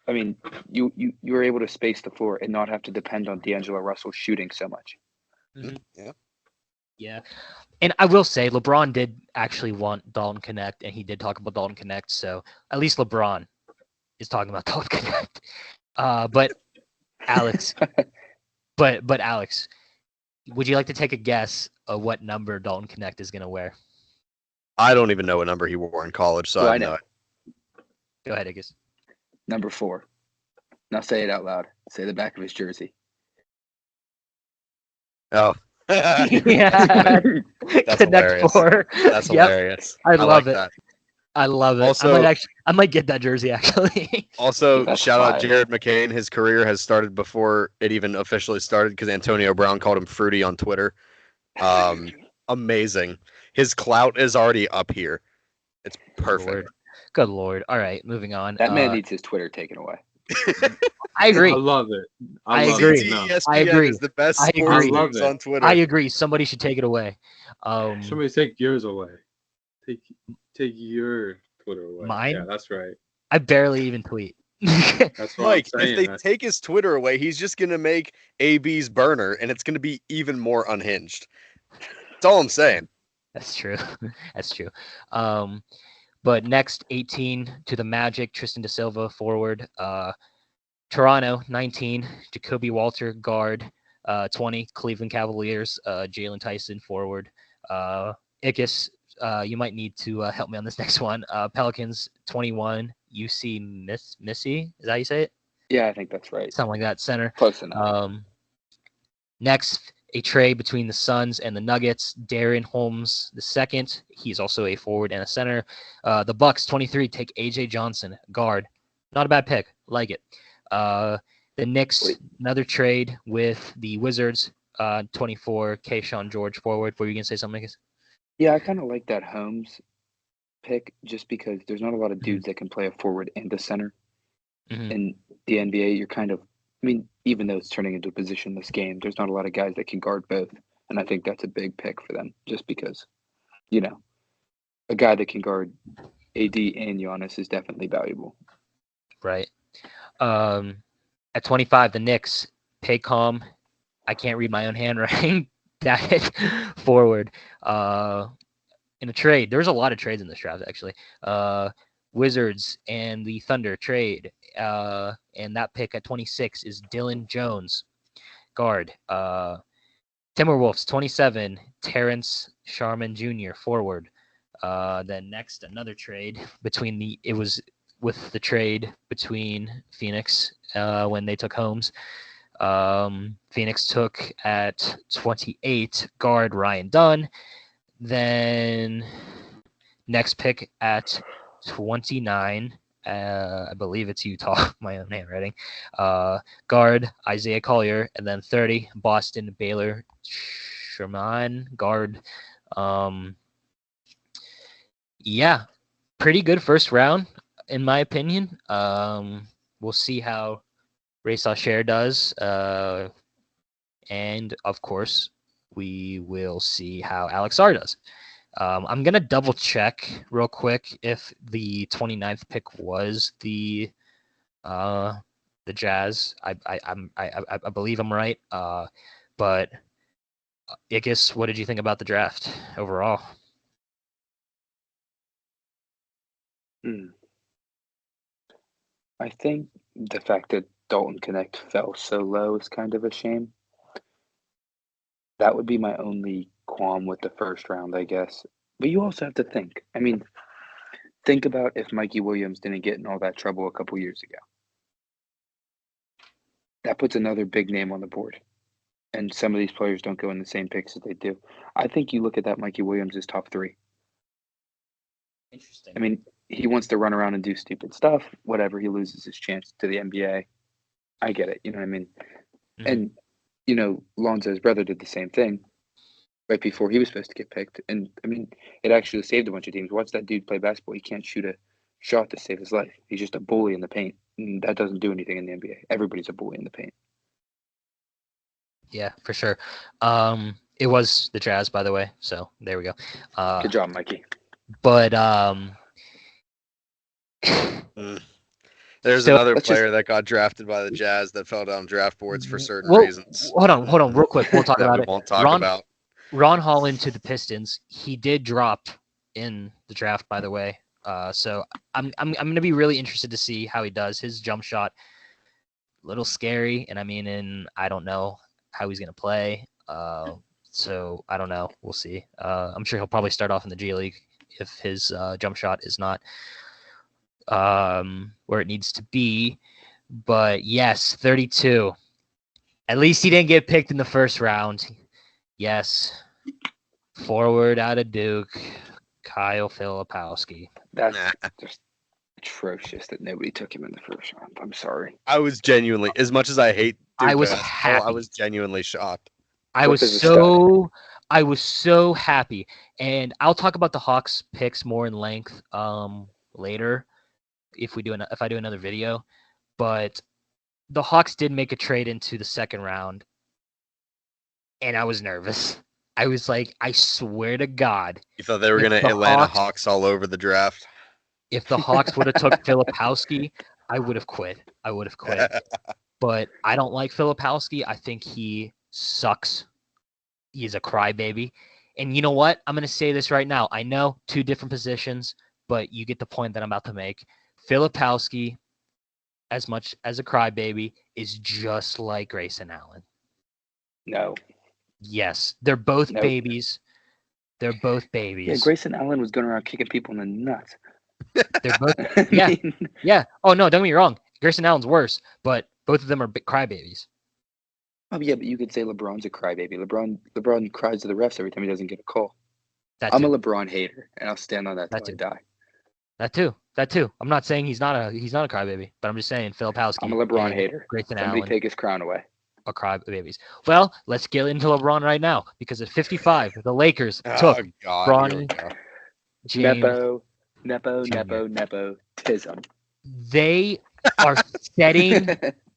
I mean, you were able to space the floor and not have to depend on D'Angelo Russell shooting so much. Mm-hmm. Yeah. And I will say LeBron did actually want Dalton Connect, and he did talk about Dalton Connect. So at least LeBron is talking about Dalton Connect. But Alex, but Alex, would you like to take a guess of what number Dalton Connect is going to wear? I don't even know what number he wore in college, so I know. Go ahead, Ickes. Number 4. Now say it out loud. Say the back of his jersey. Oh. Yeah. That's Connect hilarious. 4. That's hilarious. I love like it. That. I love it. Also, I might get that jersey actually. Also, shout out fire. Jared McCain. His career has started before it even officially started because Antonio Brown called him fruity on Twitter. Amazing. His clout is already up here. It's perfect. Good Lord. All right, moving on. That man needs his Twitter taken away. I agree. I love it. I agree. ESPN I agree. is the best I sports agree. news on Twitter. I agree. Somebody should take it away. Somebody take yours away. Take your Twitter away. Mine? Yeah, that's right. I barely even tweet. That's what Mike, I'm saying. if they take his Twitter away, he's just going to make AB's burner, and it's going to be even more unhinged. That's all I'm saying. That's true. That's true. But next, 18 to the Magic, Tristan da Silva, forward. Toronto, 19, Jacoby Walter, guard. 20, Cleveland Cavaliers, Jalen Tyson, forward. Ickes, you might need to help me on this next one. Pelicans, 21, UC Missy. Is that how you say it? Yeah, I think that's right. Something like that, center. Close enough. Next, a trade between the Suns and the Nuggets. Darren Holmes II. He's also a forward and a center. The Bucks, 23, take AJ Johnson, guard. Not a bad pick. Like it. The Knicks, another trade with the Wizards. 24, Kayshawn George, forward. Were you going to say something? Yeah, I kind of like that Holmes pick just because there's not a lot of dudes that can play a forward and a center. In the NBA, you're kind of, even though it's turning into a positionless game, there's not a lot of guys that can guard both. And I think that's a big pick for them just because, a guy that can guard AD and Giannis is definitely valuable. Right. At 25, the Knicks, Paycom. I can't read my own handwriting. That forward. In a trade. There's a lot of trades in this draft, actually. Wizards and the Thunder trade. And that pick at 26 is Dylan Jones, guard. Timberwolves, 27, Terrence Sharman Jr., forward. Then next, another trade between with the trade between Phoenix when they took Holmes. Phoenix took at 28, guard Ryan Dunn. Then next pick at 29, I believe it's Utah, my own handwriting. Guard Isaiah Collier, and then 30, Boston Baylor Sherman, guard. Yeah, pretty good first round, in my opinion. We'll see how Race Share does. And of course, we will see how Alex R does. I'm going to double check real quick if the 29th pick was the Jazz. I believe I'm right. But Ickes, what did you think about the draft overall? I think the fact that Dalton Connect fell so low is kind of a shame. That would be my only qualm with the first round, I guess. But you also have to think. Think about if Mikey Williams didn't get in all that trouble a couple years ago. That puts another big name on the board. And some of these players don't go in the same picks as they do. I think you look at that Mikey Williams as top 3. Interesting. He wants to run around and do stupid stuff. Whatever, he loses his chance to the NBA. I get it. You know what I mean? Mm-hmm. And, Lonzo's brother did the same thing right before he was supposed to get picked. And, it actually saved a bunch of teams. Watch that dude play basketball. He can't shoot a shot to save his life. He's just a bully in the paint. And that doesn't do anything in the NBA. Everybody's a bully in the paint. Yeah, for sure. It was the Jazz, by the way. So there we go. Good job, Mikey. But there's another player that got drafted by the Jazz that fell down draft boards for certain reasons. Hold on, real quick. We'll talk about it. Won't talk about. Ron Holland to the Pistons. He did drop in the draft, by the way. So I'm going to be really interested to see how he does. His jump shot, a little scary, and I don't know how he's going to play. So I don't know. We'll see. I'm sure he'll probably start off in the G League if his jump shot is not where it needs to be. But yes, 32. At least he didn't get picked in the first round. Yes. Forward out of Duke, Kyle Filipowski. That's just atrocious that nobody took him in the first round. I'm sorry. I was genuinely, as much as I hate Duke I was basketball, happy. I was genuinely shocked. I was so happy. And I'll talk about the Hawks picks more in length later if I do another video. But the Hawks did make a trade into the second round, and I was nervous. I was like, I swear to God. You thought they were going to Atlanta Hawks all over the draft? If the Hawks would have took Filipowski, I would have quit. But I don't like Filipowski. I think he sucks. He's a crybaby. And you know what? I'm going to say this right now. I know 2 different positions, but you get the point that I'm about to make. Filipowski, as much as a crybaby, is just like Grayson Allen. No. Yes, they're both babies. They're both babies. Yeah, Grayson Allen was going around kicking people in the nuts. They're both. Yeah, yeah. Oh no, don't get me wrong. Grayson Allen's worse, but both of them are crybabies. Oh yeah, but you could say LeBron's a crybaby. LeBron cries to the refs every time he doesn't get a call. I'm a LeBron hater, and I'll stand on that till I die. That too. I'm not saying he's not a crybaby, but I'm just saying Filipowski. I'm a LeBron hater. Grayson Somebody Allen take his crown away. are crybabies. Well, let's get into LeBron right now because at 55, the Lakers took Bronny Jr. Nepotism. They are setting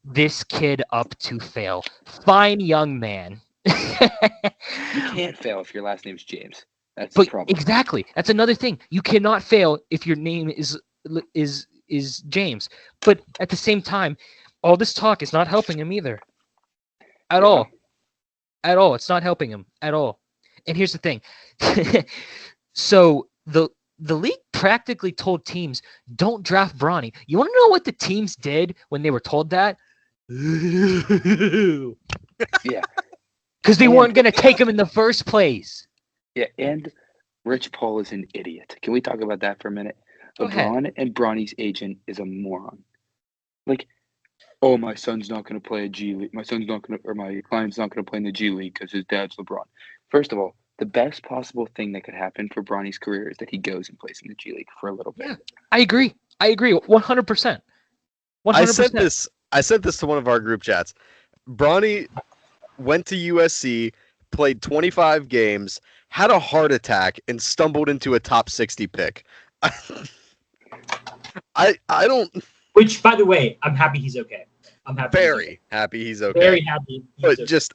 this kid up to fail. Fine young man. You can't fail if your last name's James. That's the problem. Exactly. That's another thing. You cannot fail if your name is James. But at the same time, all this talk is not helping him either. At all. It's not helping him at all. And here's the thing. So the league practically told teams, don't draft Bronny. You want to know what the teams did when they were told that? Yeah. Because they weren't going to take him in the first place. Yeah, and Rich Paul is an idiot. Can we talk about that for a minute? LeBron and Bronny's agent is a moron. Like, oh, my son's not going to play a G League. My client's not going to play in the G League because his dad's LeBron. First of all, the best possible thing that could happen for Bronny's career is that he goes and plays in the G League for a little bit. Yeah, I agree. 100%. I sent this to one of our group chats. Bronny went to USC, played 25 games, had a heart attack, and stumbled into a top 60 pick. I don't. Which, by the way, I'm happy he's okay. I'm happy. Very happy he's okay. Very happy. But okay. Just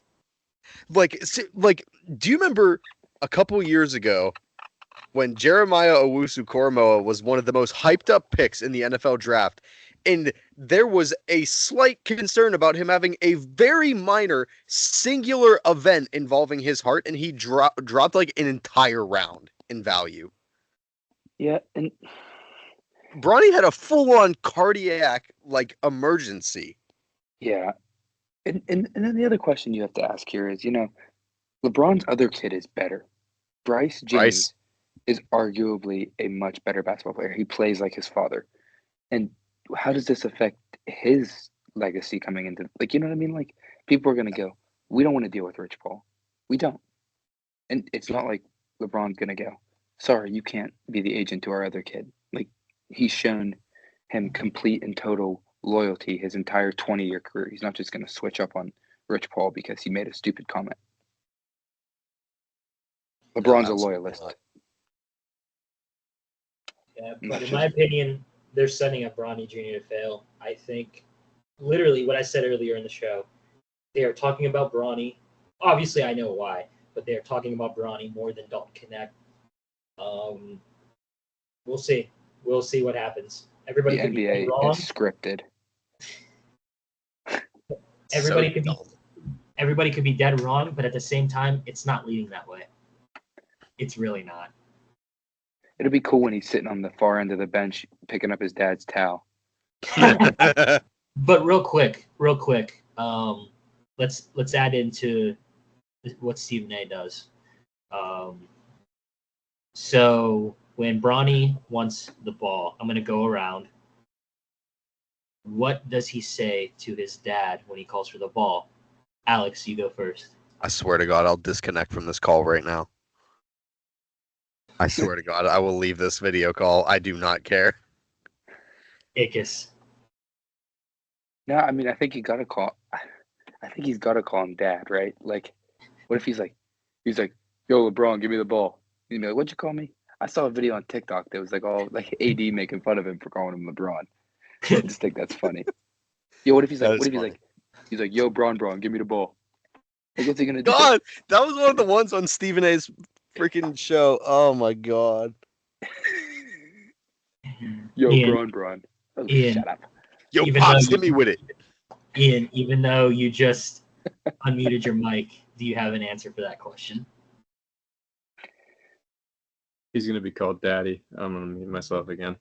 like, do you remember a couple years ago when Jeremiah Owusu-Koramoah was one of the most hyped up picks in the NFL draft? And there was a slight concern about him having a very minor singular event involving his heart, and he dropped like an entire round in value. Yeah, and Bronny had a full-on cardiac emergency. Yeah, and then the other question you have to ask here is, LeBron's other kid is better. Bryce James is arguably a much better basketball player. He plays like his father, and how does this affect his legacy coming into, you know what I mean? Like, people are going to go, we don't want to deal with Rich Paul. We don't. And it's not like LeBron's going to go, sorry, you can't be the agent to our other kid. Like, he's shown him complete and total loyalty his entire 20-year career. He's not just going to switch up on Rich Paul because he made a stupid comment. LeBron's a loyalist. Yeah, but in my opinion, they're setting up Bronny Jr. to fail. I think literally what I said earlier in the show, they are talking about Bronny. Obviously, I know why, but they are talking about Bronny more than Dalton Knecht. We'll see. We'll see what happens. Everybody the could NBA be wrong. Is scripted. Everybody could be dead wrong, but at the same time, it's not leading that way. It's really not. It'll be cool when he's sitting on the far end of the bench picking up his dad's towel. But real quick, let's add into what Stephen A does. So when Bronny wants the ball, I'm gonna go around. What does he say to his dad when he calls for the ball? Alex, you go first. I swear to God, I'll disconnect from this call right now. I swear to God, I will leave this video call. I do not care. Ickes. No, I mean, I think you gotta call. I think he's gotta call him dad, right? Like, what if he's like, "Yo, LeBron, give me the ball." He'd be like, "What'd you call me?" I saw a video on TikTok that was like all like AD making fun of him for calling him LeBron. I just think that's funny. Yo, what if he's like, he's like, "Yo, Bron, give me the ball." Like, what's he gonna do? God, that was one of the ones on Stephen A's freaking show. Oh my God. Yo, Ian. Bron. Oh, Ian. shut up. Yo, Even Pops, though hit me with it. Ian, even though you just unmuted your mic, do you have an answer for that question? He's gonna be called Daddy. I'm gonna mute myself again.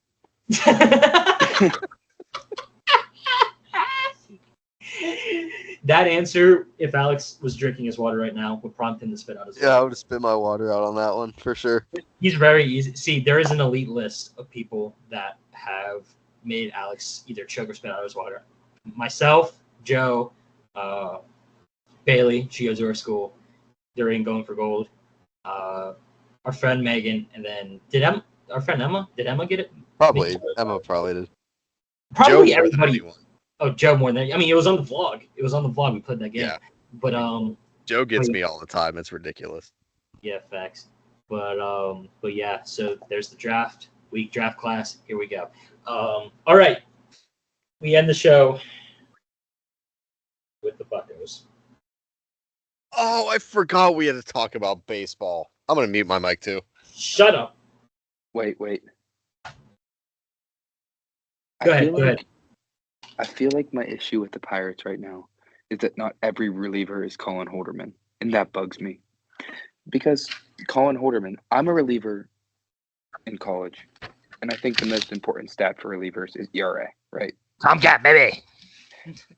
That answer, if Alex was drinking his water right now, would prompt him to spit out his water. Yeah, I would have spit my water out on that one for sure. He's very easy. See, there is an elite list of people that have made Alex either choke or spit out his water. Myself, Joe, Bailey, she goes to our school. They're in Going for Gold. Our friend Megan, and then our friend Emma? Did Emma get it? Probably. Emma probably did. Probably Joe everybody. Oh, Joe more than. I mean, it was on the vlog. We played that game. Yeah. But Joe gets me all the time. It's ridiculous. Yeah, facts. But yeah. So there's the draft week, draft class. Here we go. All right. We end the show with the Buccos. Oh, I forgot we had to talk about baseball. I'm gonna mute my mic too. Shut up. Wait. Go ahead. I feel like my issue with the Pirates right now is that not every reliever is Colin Holderman, and that bugs me. Because Colin Holderman, I'm a reliever in college, and I think the most important stat for relievers is ERA, right? Tomcat, baby.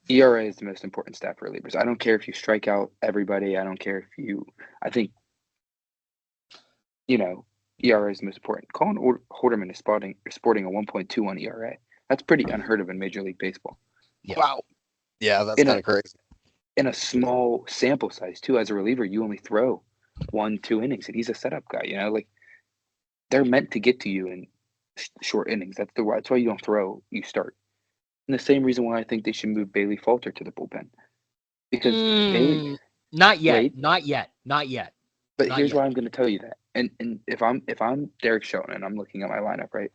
ERA is the most important stat for relievers. I don't care if you strike out everybody. I don't care if you – I think, ERA is the most important. Colin Holderman is sporting a 1.21 ERA. That's pretty unheard of in Major League Baseball. Yeah. Wow. Yeah, that's kind of crazy. In a small sample size, too, as a reliever, you only throw 1-2 innings, and he's a setup guy. Like they're meant to get to you in short innings. That's why you don't throw, you start. And the same reason why I think they should move Bailey Falter to the bullpen, because Bailey. Not yet. Right? Not yet. But here's why I'm going to tell you that. And if I'm Derek Shelton and I'm looking at my lineup, right?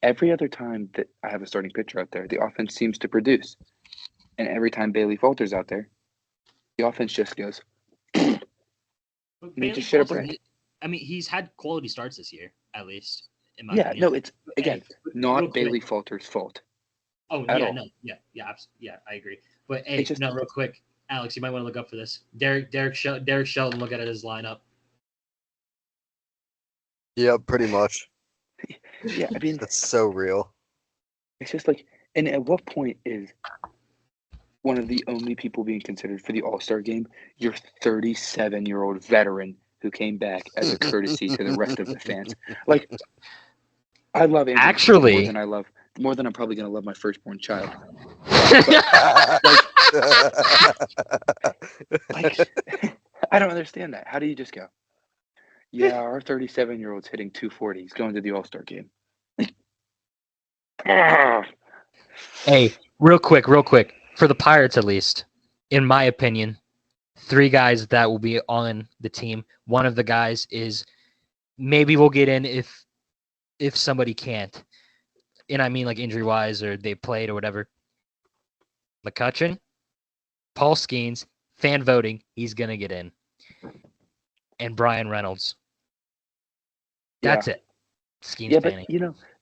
Every other time that I have a starting pitcher out there, the offense seems to produce. And every time Bailey Falter's out there, the offense just goes. And he just shit a brick. He's had quality starts this year, at least. In my opinion. No, it's not Bailey Falter's fault. Oh yeah, no, yeah, I agree. But hey, real quick, Alex, you might want to look up for this. Derek Shelton, look at his lineup. Yeah, pretty much. Yeah, I mean that's so real. It's just like, and at what point is one of the only people being considered for the All-Star game your 37-year-old veteran who came back as a courtesy to the rest of the fans? Like, I love Andrew more than I'm probably going to love my firstborn child. Like, I don't understand that. How do you just go, yeah, our 37-year-old's hitting 240. He's going to the All-Star game. Hey, real quick. For the Pirates, at least, in my opinion, 3 guys that will be on the team. One of the guys is maybe we'll get in if somebody can't. And I mean like injury-wise or they played or whatever. McCutchen, Paul Skeens, fan voting, he's going to get in. And Brian Reynolds. That's it. Skeens fanning.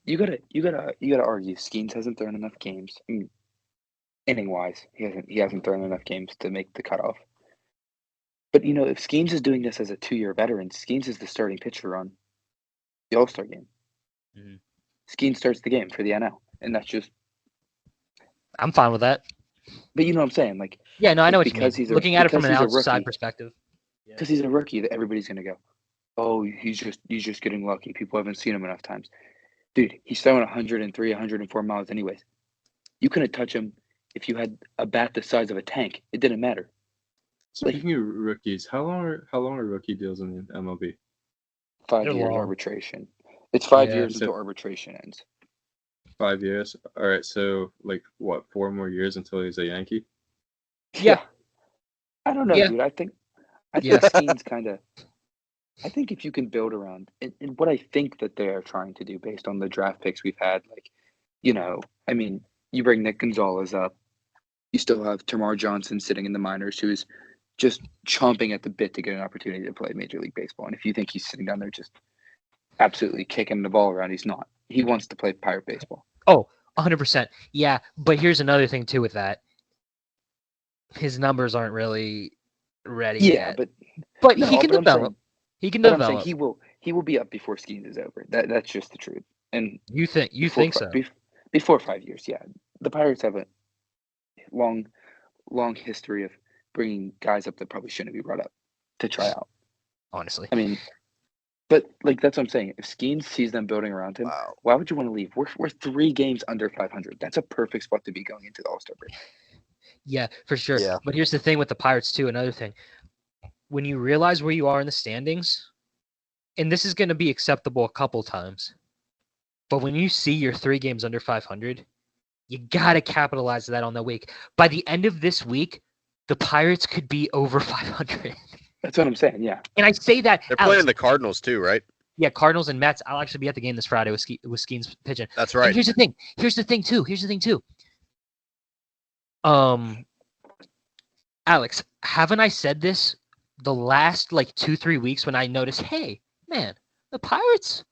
But you gotta argue Skeens hasn't thrown enough games. I mean, inning-wise, he hasn't thrown enough games to make the cutoff. But if Skeens is doing this as a 2-year veteran, Skeens is the starting pitcher on the All-Star game. Mm-hmm. Skeens starts the game for the NL, and that's just. I'm fine with that. But you know what I'm saying, like. Yeah, no, I know what you mean. Looking at it from an outside perspective. Because he's a rookie, that everybody's gonna go, oh, he's just getting lucky. People haven't seen him enough times. Dude, he's throwing 103, 104 miles anyways. You couldn't touch him if you had a bat the size of a tank. It didn't matter. Speaking of rookies, how long are rookie deals in the MLB? 5 They're years long. arbitration. It's 5 Yeah, years so- until arbitration ends. 5 years. All right, so like what? 4 more years until he's a Yankee. Yeah. I don't know, Yeah. dude. I think Yeah. Skeen's kind of. I think if you can build around, and what I think that they are trying to do based on the draft picks we've had, like, I mean, you bring Nick Gonzalez up, you still have Tamar Johnson sitting in the minors, who is just chomping at the bit to get an opportunity to play Major League Baseball. And if you think he's sitting down there just absolutely kicking the ball around, he's not. He wants to play Pirate baseball. Oh, 100%. Yeah, but here's another thing too with that. His numbers aren't really ready yet. But no, he can but I'm develop. saying- He can But I'm develop. saying he will be up before Skeens is over. That's just the truth. And You think so? Before 5 years, yeah. The Pirates have a long history of bringing guys up that probably shouldn't be brought up to try out. Honestly. I mean, but like that's what I'm saying. If Skeens sees them building around him, why would you want to leave? We're 3 games under 500. That's a perfect spot to be going into the All-Star break. Yeah, for sure. Yeah. But here's the thing with the Pirates too, another thing. When you realize where you are in the standings, and this is going to be acceptable a couple times, but when you see you're 3 games under 500, you got to capitalize that on the week. By the end of this week, the Pirates could be over 500. That's what I'm saying, yeah. And I say that They're Alex, playing the Cardinals too, right? yeah, Cardinals and Mets. I'll actually be at the game this Friday with Skeens pitching. That's And right. here's the thing too. Alex, haven't I said this the last like 2-3 weeks when I noticed, hey, man, the Pirates,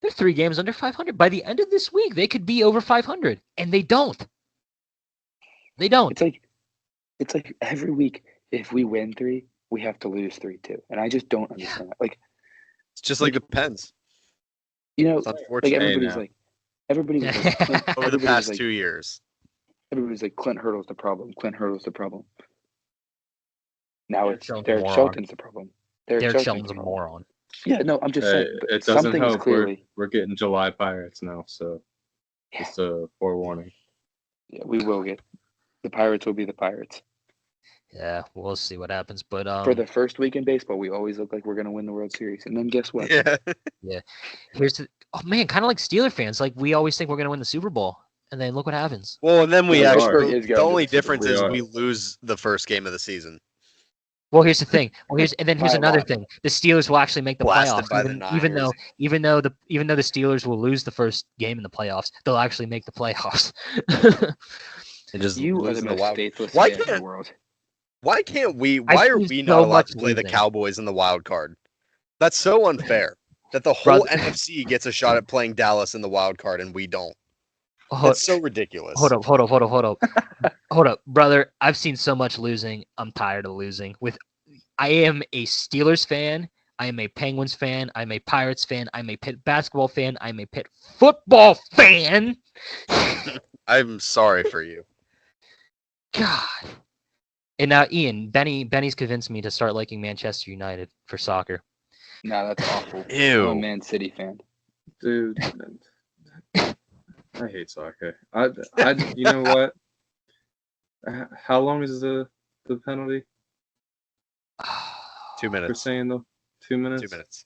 they're 3 games under 500. By the end of this week, they could be over 500, and they don't. They don't. It's like every week, if we win 3, we have to lose 3 too, and I just don't understand that. Like, It's just like the Pens. It's unfortunate. like everybody was like, Over the past 2 years. Everybody's like, Clint Hurdle's the problem. Now Derek it's Shelton's Derek a moron. Shelton's the problem. Derek Shelton's a moron. Yeah, no, I'm just saying. It doesn't something help. is clearly. We're getting July Pirates now, so Yeah. just a forewarning. Yeah, we will get. The Pirates will be the Pirates. Yeah, we'll see what happens. But For the first week in baseball, we always look like we're going to win the World Series. And then guess what? Yeah. here's the kind of like Steeler fans. Like we always think we're going to win the Super Bowl, and then look what happens. Well, and then we Yeah, actually. Pittsburgh is The going only to the Super difference Bowl. is We we lose the first game of the season. Well, here's the thing. Here's By a another lot. thing. The Steelers will actually make the Blasted playoffs, by the even though the Steelers will lose the first game in the playoffs, they'll actually make the playoffs. And just You are the losing the most wild. faithless Why fan in can't- the world. Why can't we? I've Why are seen we so not allowed much to play the losing. Cowboys in the wild card? That's so unfair. That the whole Brother- NFC gets a shot at playing Dallas in the wild card and we don't. Hold That's so ridiculous. up, brother. I've seen so much losing. I'm tired of losing. I am a Steelers fan. I am a Penguins fan. I'm a Pirates fan. I'm a Pitt basketball fan. I'm a Pitt football fan. I'm sorry for you. God. And now, Ian, Benny's convinced me to start liking Manchester United for soccer. No, that's awful. Ew. I'm a Man City fan. Dude, I hate soccer. I you know what? How long is the penalty 2 for minutes. saying though? 2 minutes. 2 minutes.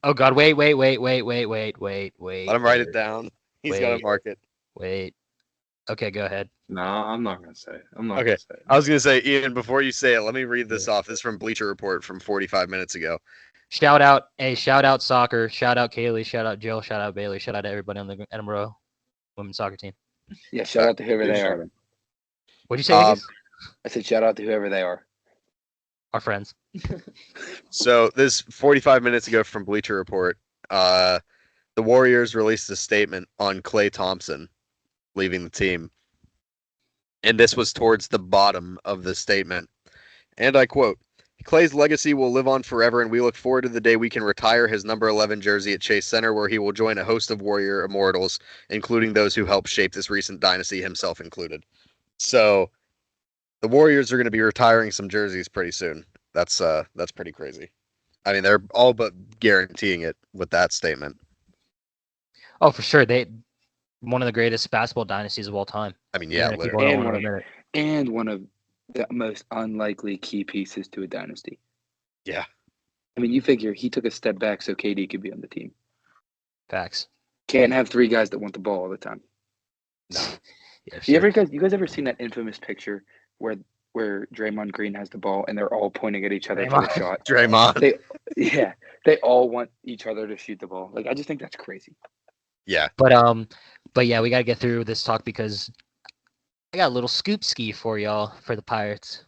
Oh God! Wait. Let him write it down. He's got to Wait. mark it. Wait. Okay, go ahead. No, I'm not gonna say it. I'm not Okay. gonna say it. I was going to say, Ian, before you say it, let me read this off. This is from Bleacher Report from 45 minutes ago. Shout out soccer. Shout out Kaylee. Shout out Jill. Shout out Bailey. Shout out to everybody on the Edinburgh women's soccer team. Yeah, shout out to whoever Good they shout are. out. What'd you say? Um, Ickes? I said shout out to whoever they are. Our friends. So this 45 minutes ago from Bleacher Report, the Warriors released a statement on Klay Thompson leaving the team. And this was towards the bottom of the statement. And I quote, Klay's legacy will live on forever, and we look forward to the day we can retire his number 11 jersey at Chase Center, where he will join a host of Warrior immortals, including those who helped shape this recent dynasty, himself included. So the Warriors are going to be retiring some jerseys pretty soon. That's pretty crazy. I mean, they're all but guaranteeing it with that statement. Oh, for sure. One of the greatest basketball dynasties of all time. I mean, yeah, literally. And one of the most unlikely key pieces to a dynasty. Yeah. I mean, you figure he took a step back so KD could be on the team. Facts. Can't have three guys that want the ball all the time. No. Yeah, sure. You guys ever seen that infamous picture where Draymond Green has the ball and they're all pointing at each other for the shot? Draymond. They all want each other to shoot the ball. Like, I just think that's crazy. Yeah. But yeah, we got to get through this talk because I got a little scoop ski for y'all for the Pirates.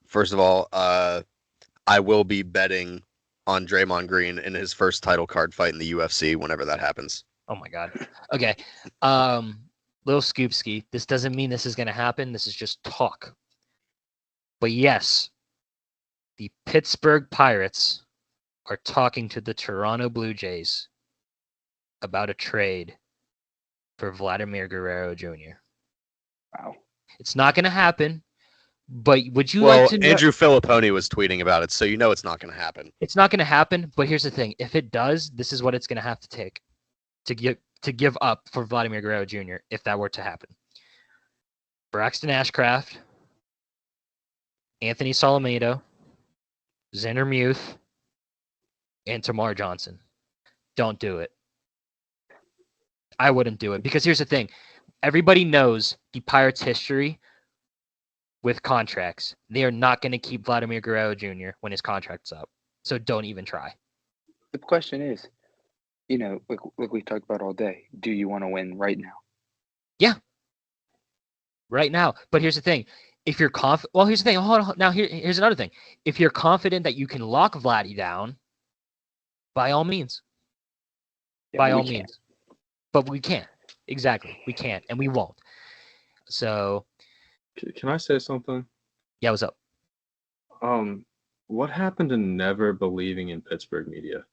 First of all, I will be betting on Draymond Green in his first title card fight in the UFC whenever that happens. Oh my God. Okay. Little scoop ski. This doesn't mean this is going to happen. This is just talk. But yes, the Pittsburgh Pirates are talking to the Toronto Blue Jays about a trade for Vladimir Guerrero Jr. Wow. It's not going to happen, but would you like to know? Andrew Filipponi was tweeting about it, so you know it's not going to happen. It's not going to happen, but here's the thing. If it does, this is what it's going to have to take to give up for Vladimir Guerrero Jr. if that were to happen. Braxton Ashcraft, Anthony Solomito, Xander Muth, and Tamar Johnson. Don't do it. I wouldn't do it because here's the thing. Everybody knows the Pirates' history with contracts. They are not going to keep Vladimir Guerrero Jr. when his contract's up. So don't even try. The question is, like we talked about all day, do you want to win right now? Yeah. Right now. But here's the thing. If you're confident, well, here's the thing. Hold on. Now, here's another thing. If you're confident that you can lock Vladdy down, by all means. Yeah, by all means. But we can't. Exactly. We can't, and we won't. So. Can I say something? Yeah, what's up? What happened to never believing in Pittsburgh media?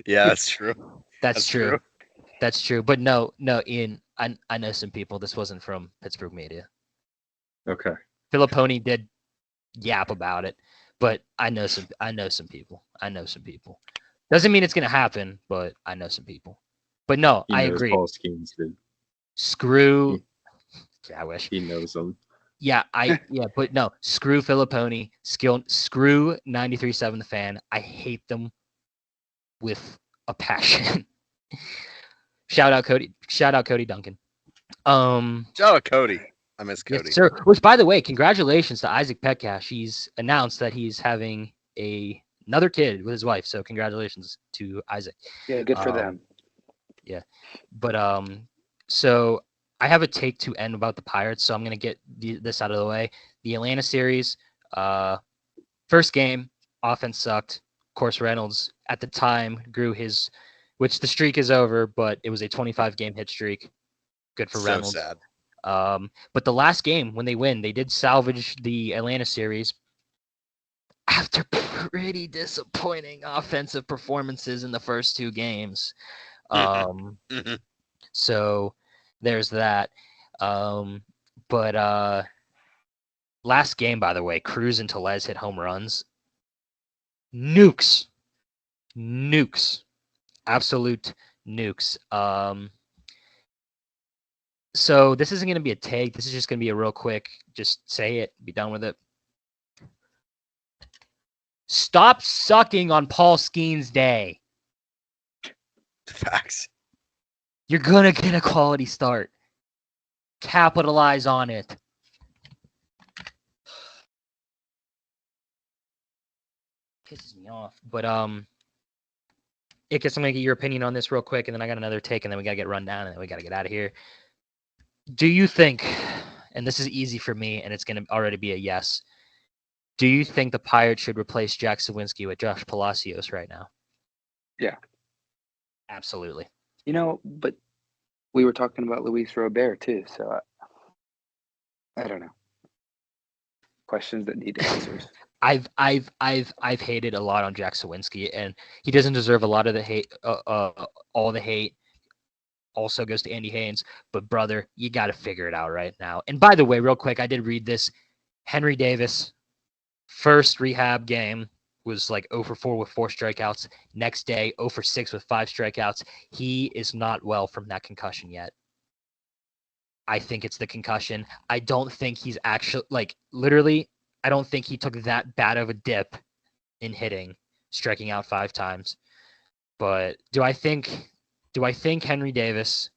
Yeah, that's true. That's true. That's true. But no, Ian, I know some people. This wasn't from Pittsburgh media. Okay. Filipponi did yap about it, but I know some people. Doesn't mean it's gonna happen, but I know some people. But no, I agree. Paul Skeens did. Screw. Yeah, I wish he knows them. Yeah, but no, screw Filipponi. Screw 93.7 The Fan. I hate them with a passion. Shout out Cody Duncan. Shout out Cody. I miss Cody. Yes, sir. Which, by the way, congratulations to Isaac Petcash. He's announced that he's having another kid with his wife. So congratulations to Isaac. Yeah, good for them. Yeah, but so I have a take to end about the Pirates. So I'm gonna get this out of the way. The Atlanta series, first game, offense sucked. Of course, Reynolds at the time grew his, which the streak is over, but it was a 25-game hit streak. Good for Reynolds. So sad. But the last game, when they win, they did salvage the Atlanta series after pretty disappointing offensive performances in the first two games. So there's that. But last game, by the way, Cruz and Tellez hit home runs. Nukes. Absolute nukes. So this isn't going to be a take. This is just going to be a real quick, just say it, be done with it. Stop sucking on Paul Skeens' day. Facts. You're going to get a quality start. Capitalize on it. Pisses me off. But, Ickes, I'm going to get your opinion on this real quick, and then I got another take, and then we got to get run down, and then we got to get out of here. Do you think, and this is easy for me, and it's going to already be a yes, do you think the Pirates should replace Jack Sawinski with Josh Palacios right now? Yeah. Absolutely. But we were talking about Luis Robert too, so I don't know. Questions that need answers. I've hated a lot on Jack Sawinski, and he doesn't deserve a lot of the hate. All the hate also goes to Andy Haynes. But brother, you got to figure it out right now. And by the way, real quick, I did read this. Henry Davis first rehab game was like 0 for 4 with 4 strikeouts. Next day, 0 for 6 with 5 strikeouts. He is not well from that concussion yet. I think it's the concussion. I don't think he's actually, like, literally, I don't think he took that bad of a dip in hitting, striking out 5 times. But do I think Henry Davis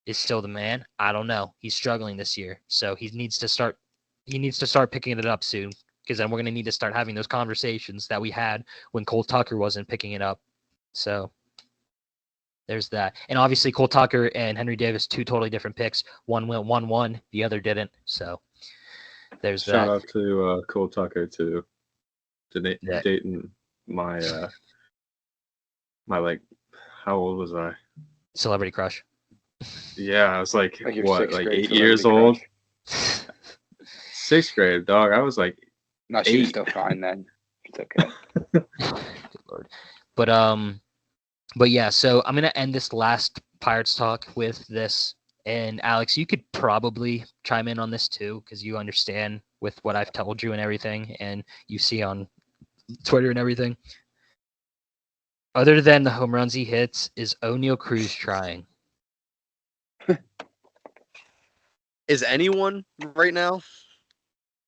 is still the man? I don't know. He's struggling this year, so he needs to start picking it up soon, because then we're going to need to start having those conversations that we had when Cole Tucker wasn't picking it up. So there's that. And obviously Cole Tucker and Henry Davis, 2 totally different picks. One went 1-1, the other didn't. So there's that. Shout out to Cole Tucker to Dayton. My like, how old was I? Celebrity crush. Yeah, I was like what, like 8 grade years old? 6th grade, dog. I was like, no, she was still fine then. It's okay. Good Lord. But yeah, so I'm gonna end this last Pirates talk with this. And Alex, you could probably chime in on this too, because you understand with what I've told you and everything, and you see on Twitter and everything. Other than the home runs he hits, is O'Neal Cruz trying? Is anyone right now?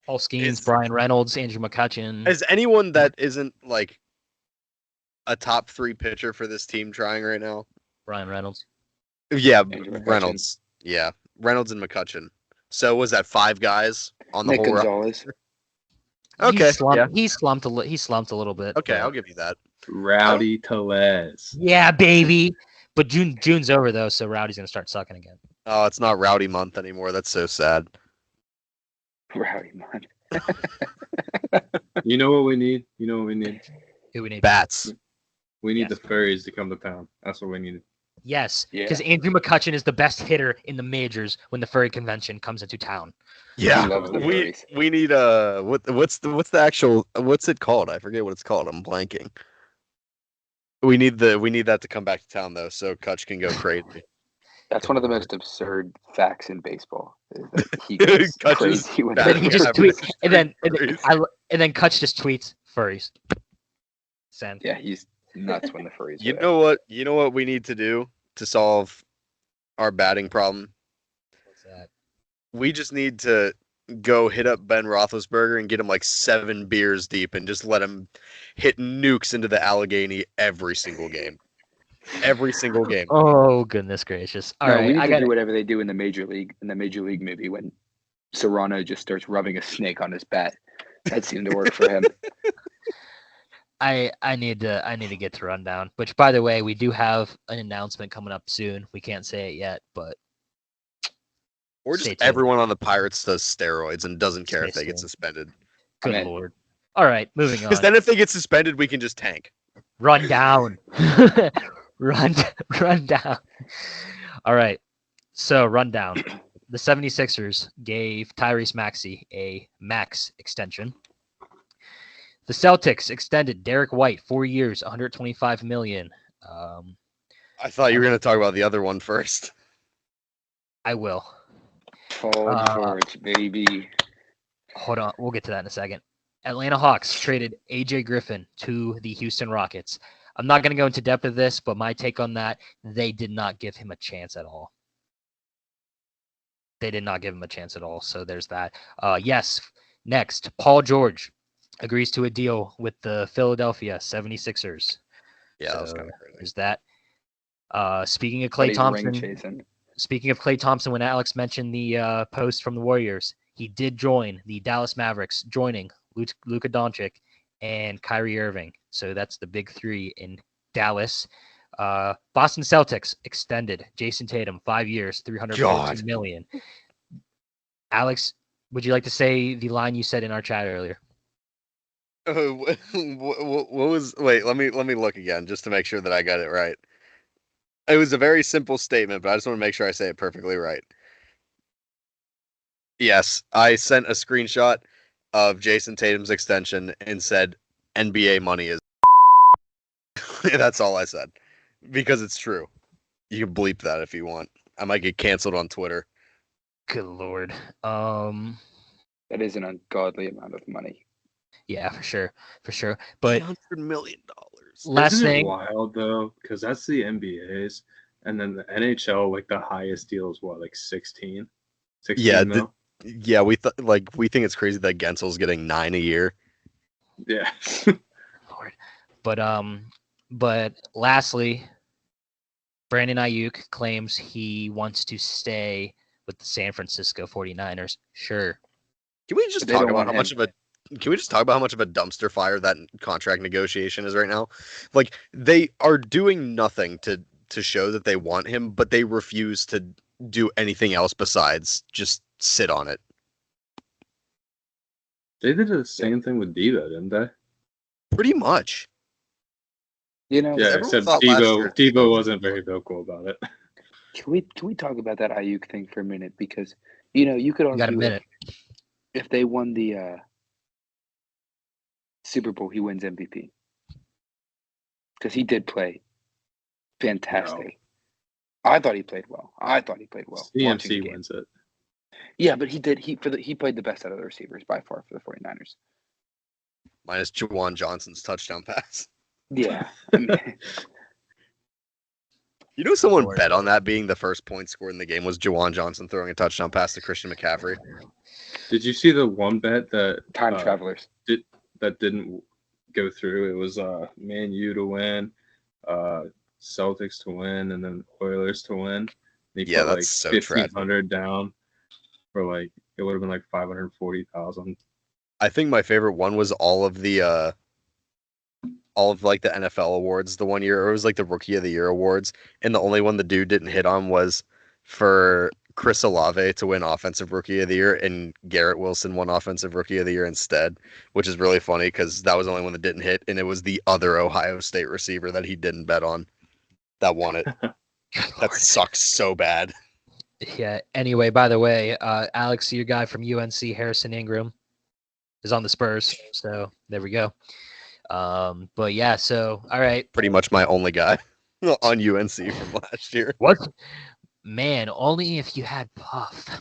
Paul Skeens, Brian Reynolds, Andrew McCutchen. Is anyone that isn't like a top 3 pitcher for this team trying right now? Brian Reynolds. Yeah, Reynolds. Yeah, Reynolds and McCutchen. So was that 5 guys on the Nick whole Gonzalez. Okay, he slumped a little bit. Okay, but... I'll give you that. Rowdy Tellez. Yeah, baby. But June's over though, so Rowdy's gonna start sucking again. Oh, it's not Rowdy month anymore. That's so sad. Rowdy month. You know what we need? Who we need? Bats. We need Yes. the furries to come to town. That's what we need. Yes, Yeah. because Andrew McCutchen is the best hitter in the majors when the furry convention comes into town. Yeah, He loves the furries. we need what's the actual, what's it called? I forget what it's called. I'm blanking. We need that to come back to town though, so Kutch can go crazy. That's one of the most absurd facts in baseball. Is that he goes Kutch crazy when bad. Then he just Yeah, tweets, and then furries. Kutch just tweets furries. Send. Yeah, he's nuts when the furries. You are know what we need to do to solve our batting problem? What's that? We just need to go hit up Ben Roethlisberger and get him like 7 beers deep and just let him hit nukes into the Allegheny every single game. Every single game. Oh goodness gracious! All No, right, we need I to got do whatever they do in the major league movie when Serrano just starts rubbing a snake on his bat. That seemed to work for him. I need to get to Rundown. Which, by the way, we do have an announcement coming up soon. We can't say it yet, but Or stay just tuned. everyone on the Pirates does steroids and doesn't care Stay if they get tuned. suspended. Good Amen. Lord! All right, moving on. Because then if they get suspended, we can just tank. Run down. run down. All right. So rundown. The 76ers gave Tyrese Maxey a max extension. The Celtics extended Derek White 4 years, $125 million. I thought you were going to talk about the other one first. I will. Paul George, baby. Hold on. We'll get to that in a second. Atlanta Hawks traded AJ Griffin to the Houston Rockets. I'm not going to go into depth of this, but my take on that, they did not give him a chance at all. They did not give him a chance at all. So there's that. Yes. Next, Paul George agrees to a deal with the Philadelphia 76ers. Yeah, so that was kind of crazy. there's that. Speaking of Klay Buddy's ring Thompson, chasing. when Alex mentioned the post from the Warriors, he did join the Dallas Mavericks, joining Luka Doncic and Kyrie Irving. So that's the big 3 in Dallas. Boston Celtics extended Jason Tatum 5 years, $342 million. Alex, would you like to say the line you said in our chat earlier? What was? Wait, let me look again just to make sure that I got it right. It was a very simple statement, but I just want to make sure I say it perfectly right. Yes, I sent a screenshot of Jason Tatum's extension and said NBA money is. That's all I said, because it's true. You can bleep that if you want. I might get canceled on Twitter. Good Lord. That is an ungodly amount of money. Yeah, for sure. But $800 million. Last Isn't thing, it wild though? Because that's the NBA's, and then the NHL, like the highest deal is what, like 16 Yeah, mil? yeah, we think it's crazy that Guentzel's getting 9 a year. Yeah. Lord. But lastly, Brandon Ayuk claims he wants to stay with the San Francisco 49ers. Sure. Can we just talk about how much of a dumpster fire that contract negotiation is right now? Like, they are doing nothing to show that they want him, but they refuse to do anything else besides just sit on it. They did the same thing with Devo, didn't they? Pretty much. You know, Yeah, except Devo wasn't very vocal about it. Can we talk about that Ayuk thing for a minute? Because, you know, you could You got a argue minute. if they won the Super Bowl, he wins MVP. Because he did play fantastic. No. I thought he played well. CMC wins it. Yeah, but he did. He played the best out of the receivers by far for the 49ers. Minus Juwan Johnson's touchdown pass. Yeah. I mean, you know, someone bet on that being the first point scored in the game was Juwan Johnson throwing a touchdown pass to Christian McCaffrey. Did you see the one bet that time travelers that didn't go through? It was Man U to win, Celtics to win, and then Oilers to win. He yeah, put that's like so 1,500 down for like it would have been like 540,000. I think my favorite one was all of like the NFL awards the one year. Or it was like the Rookie of the Year awards, and the only one the dude didn't hit on was for Chris Olave to win Offensive Rookie of the Year, and Garrett Wilson won Offensive Rookie of the Year instead, which is really funny because that was the only one that didn't hit, and it was the other Ohio State receiver that he didn't bet on that won it. That sucks so bad. Yeah. Anyway, by the way, Alex, your guy from UNC, Harrison Ingram, is on the Spurs. So there we go. But yeah, so all right. Pretty much my only guy on UNC from last year. What? Man, only if you had Puff.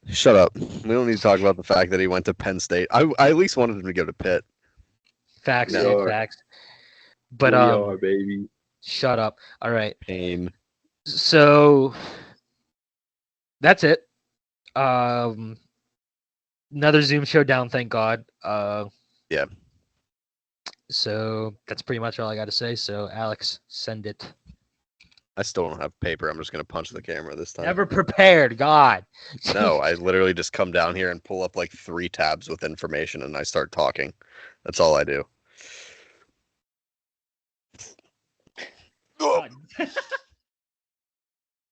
Shut up. We don't need to talk about the fact that he went to Penn State. I at least wanted him to go to Pitt. Facts, facts. But baby. Shut up. All right. Pain. So that's it. Another Zoom showdown, thank God. Yeah. So that's pretty much all I got to say. So Alex, send it. I still don't have paper. I'm just going to punch the camera this time. Never prepared, God. No, I literally just come down here and pull up like 3 tabs with information and I start talking. That's all I do.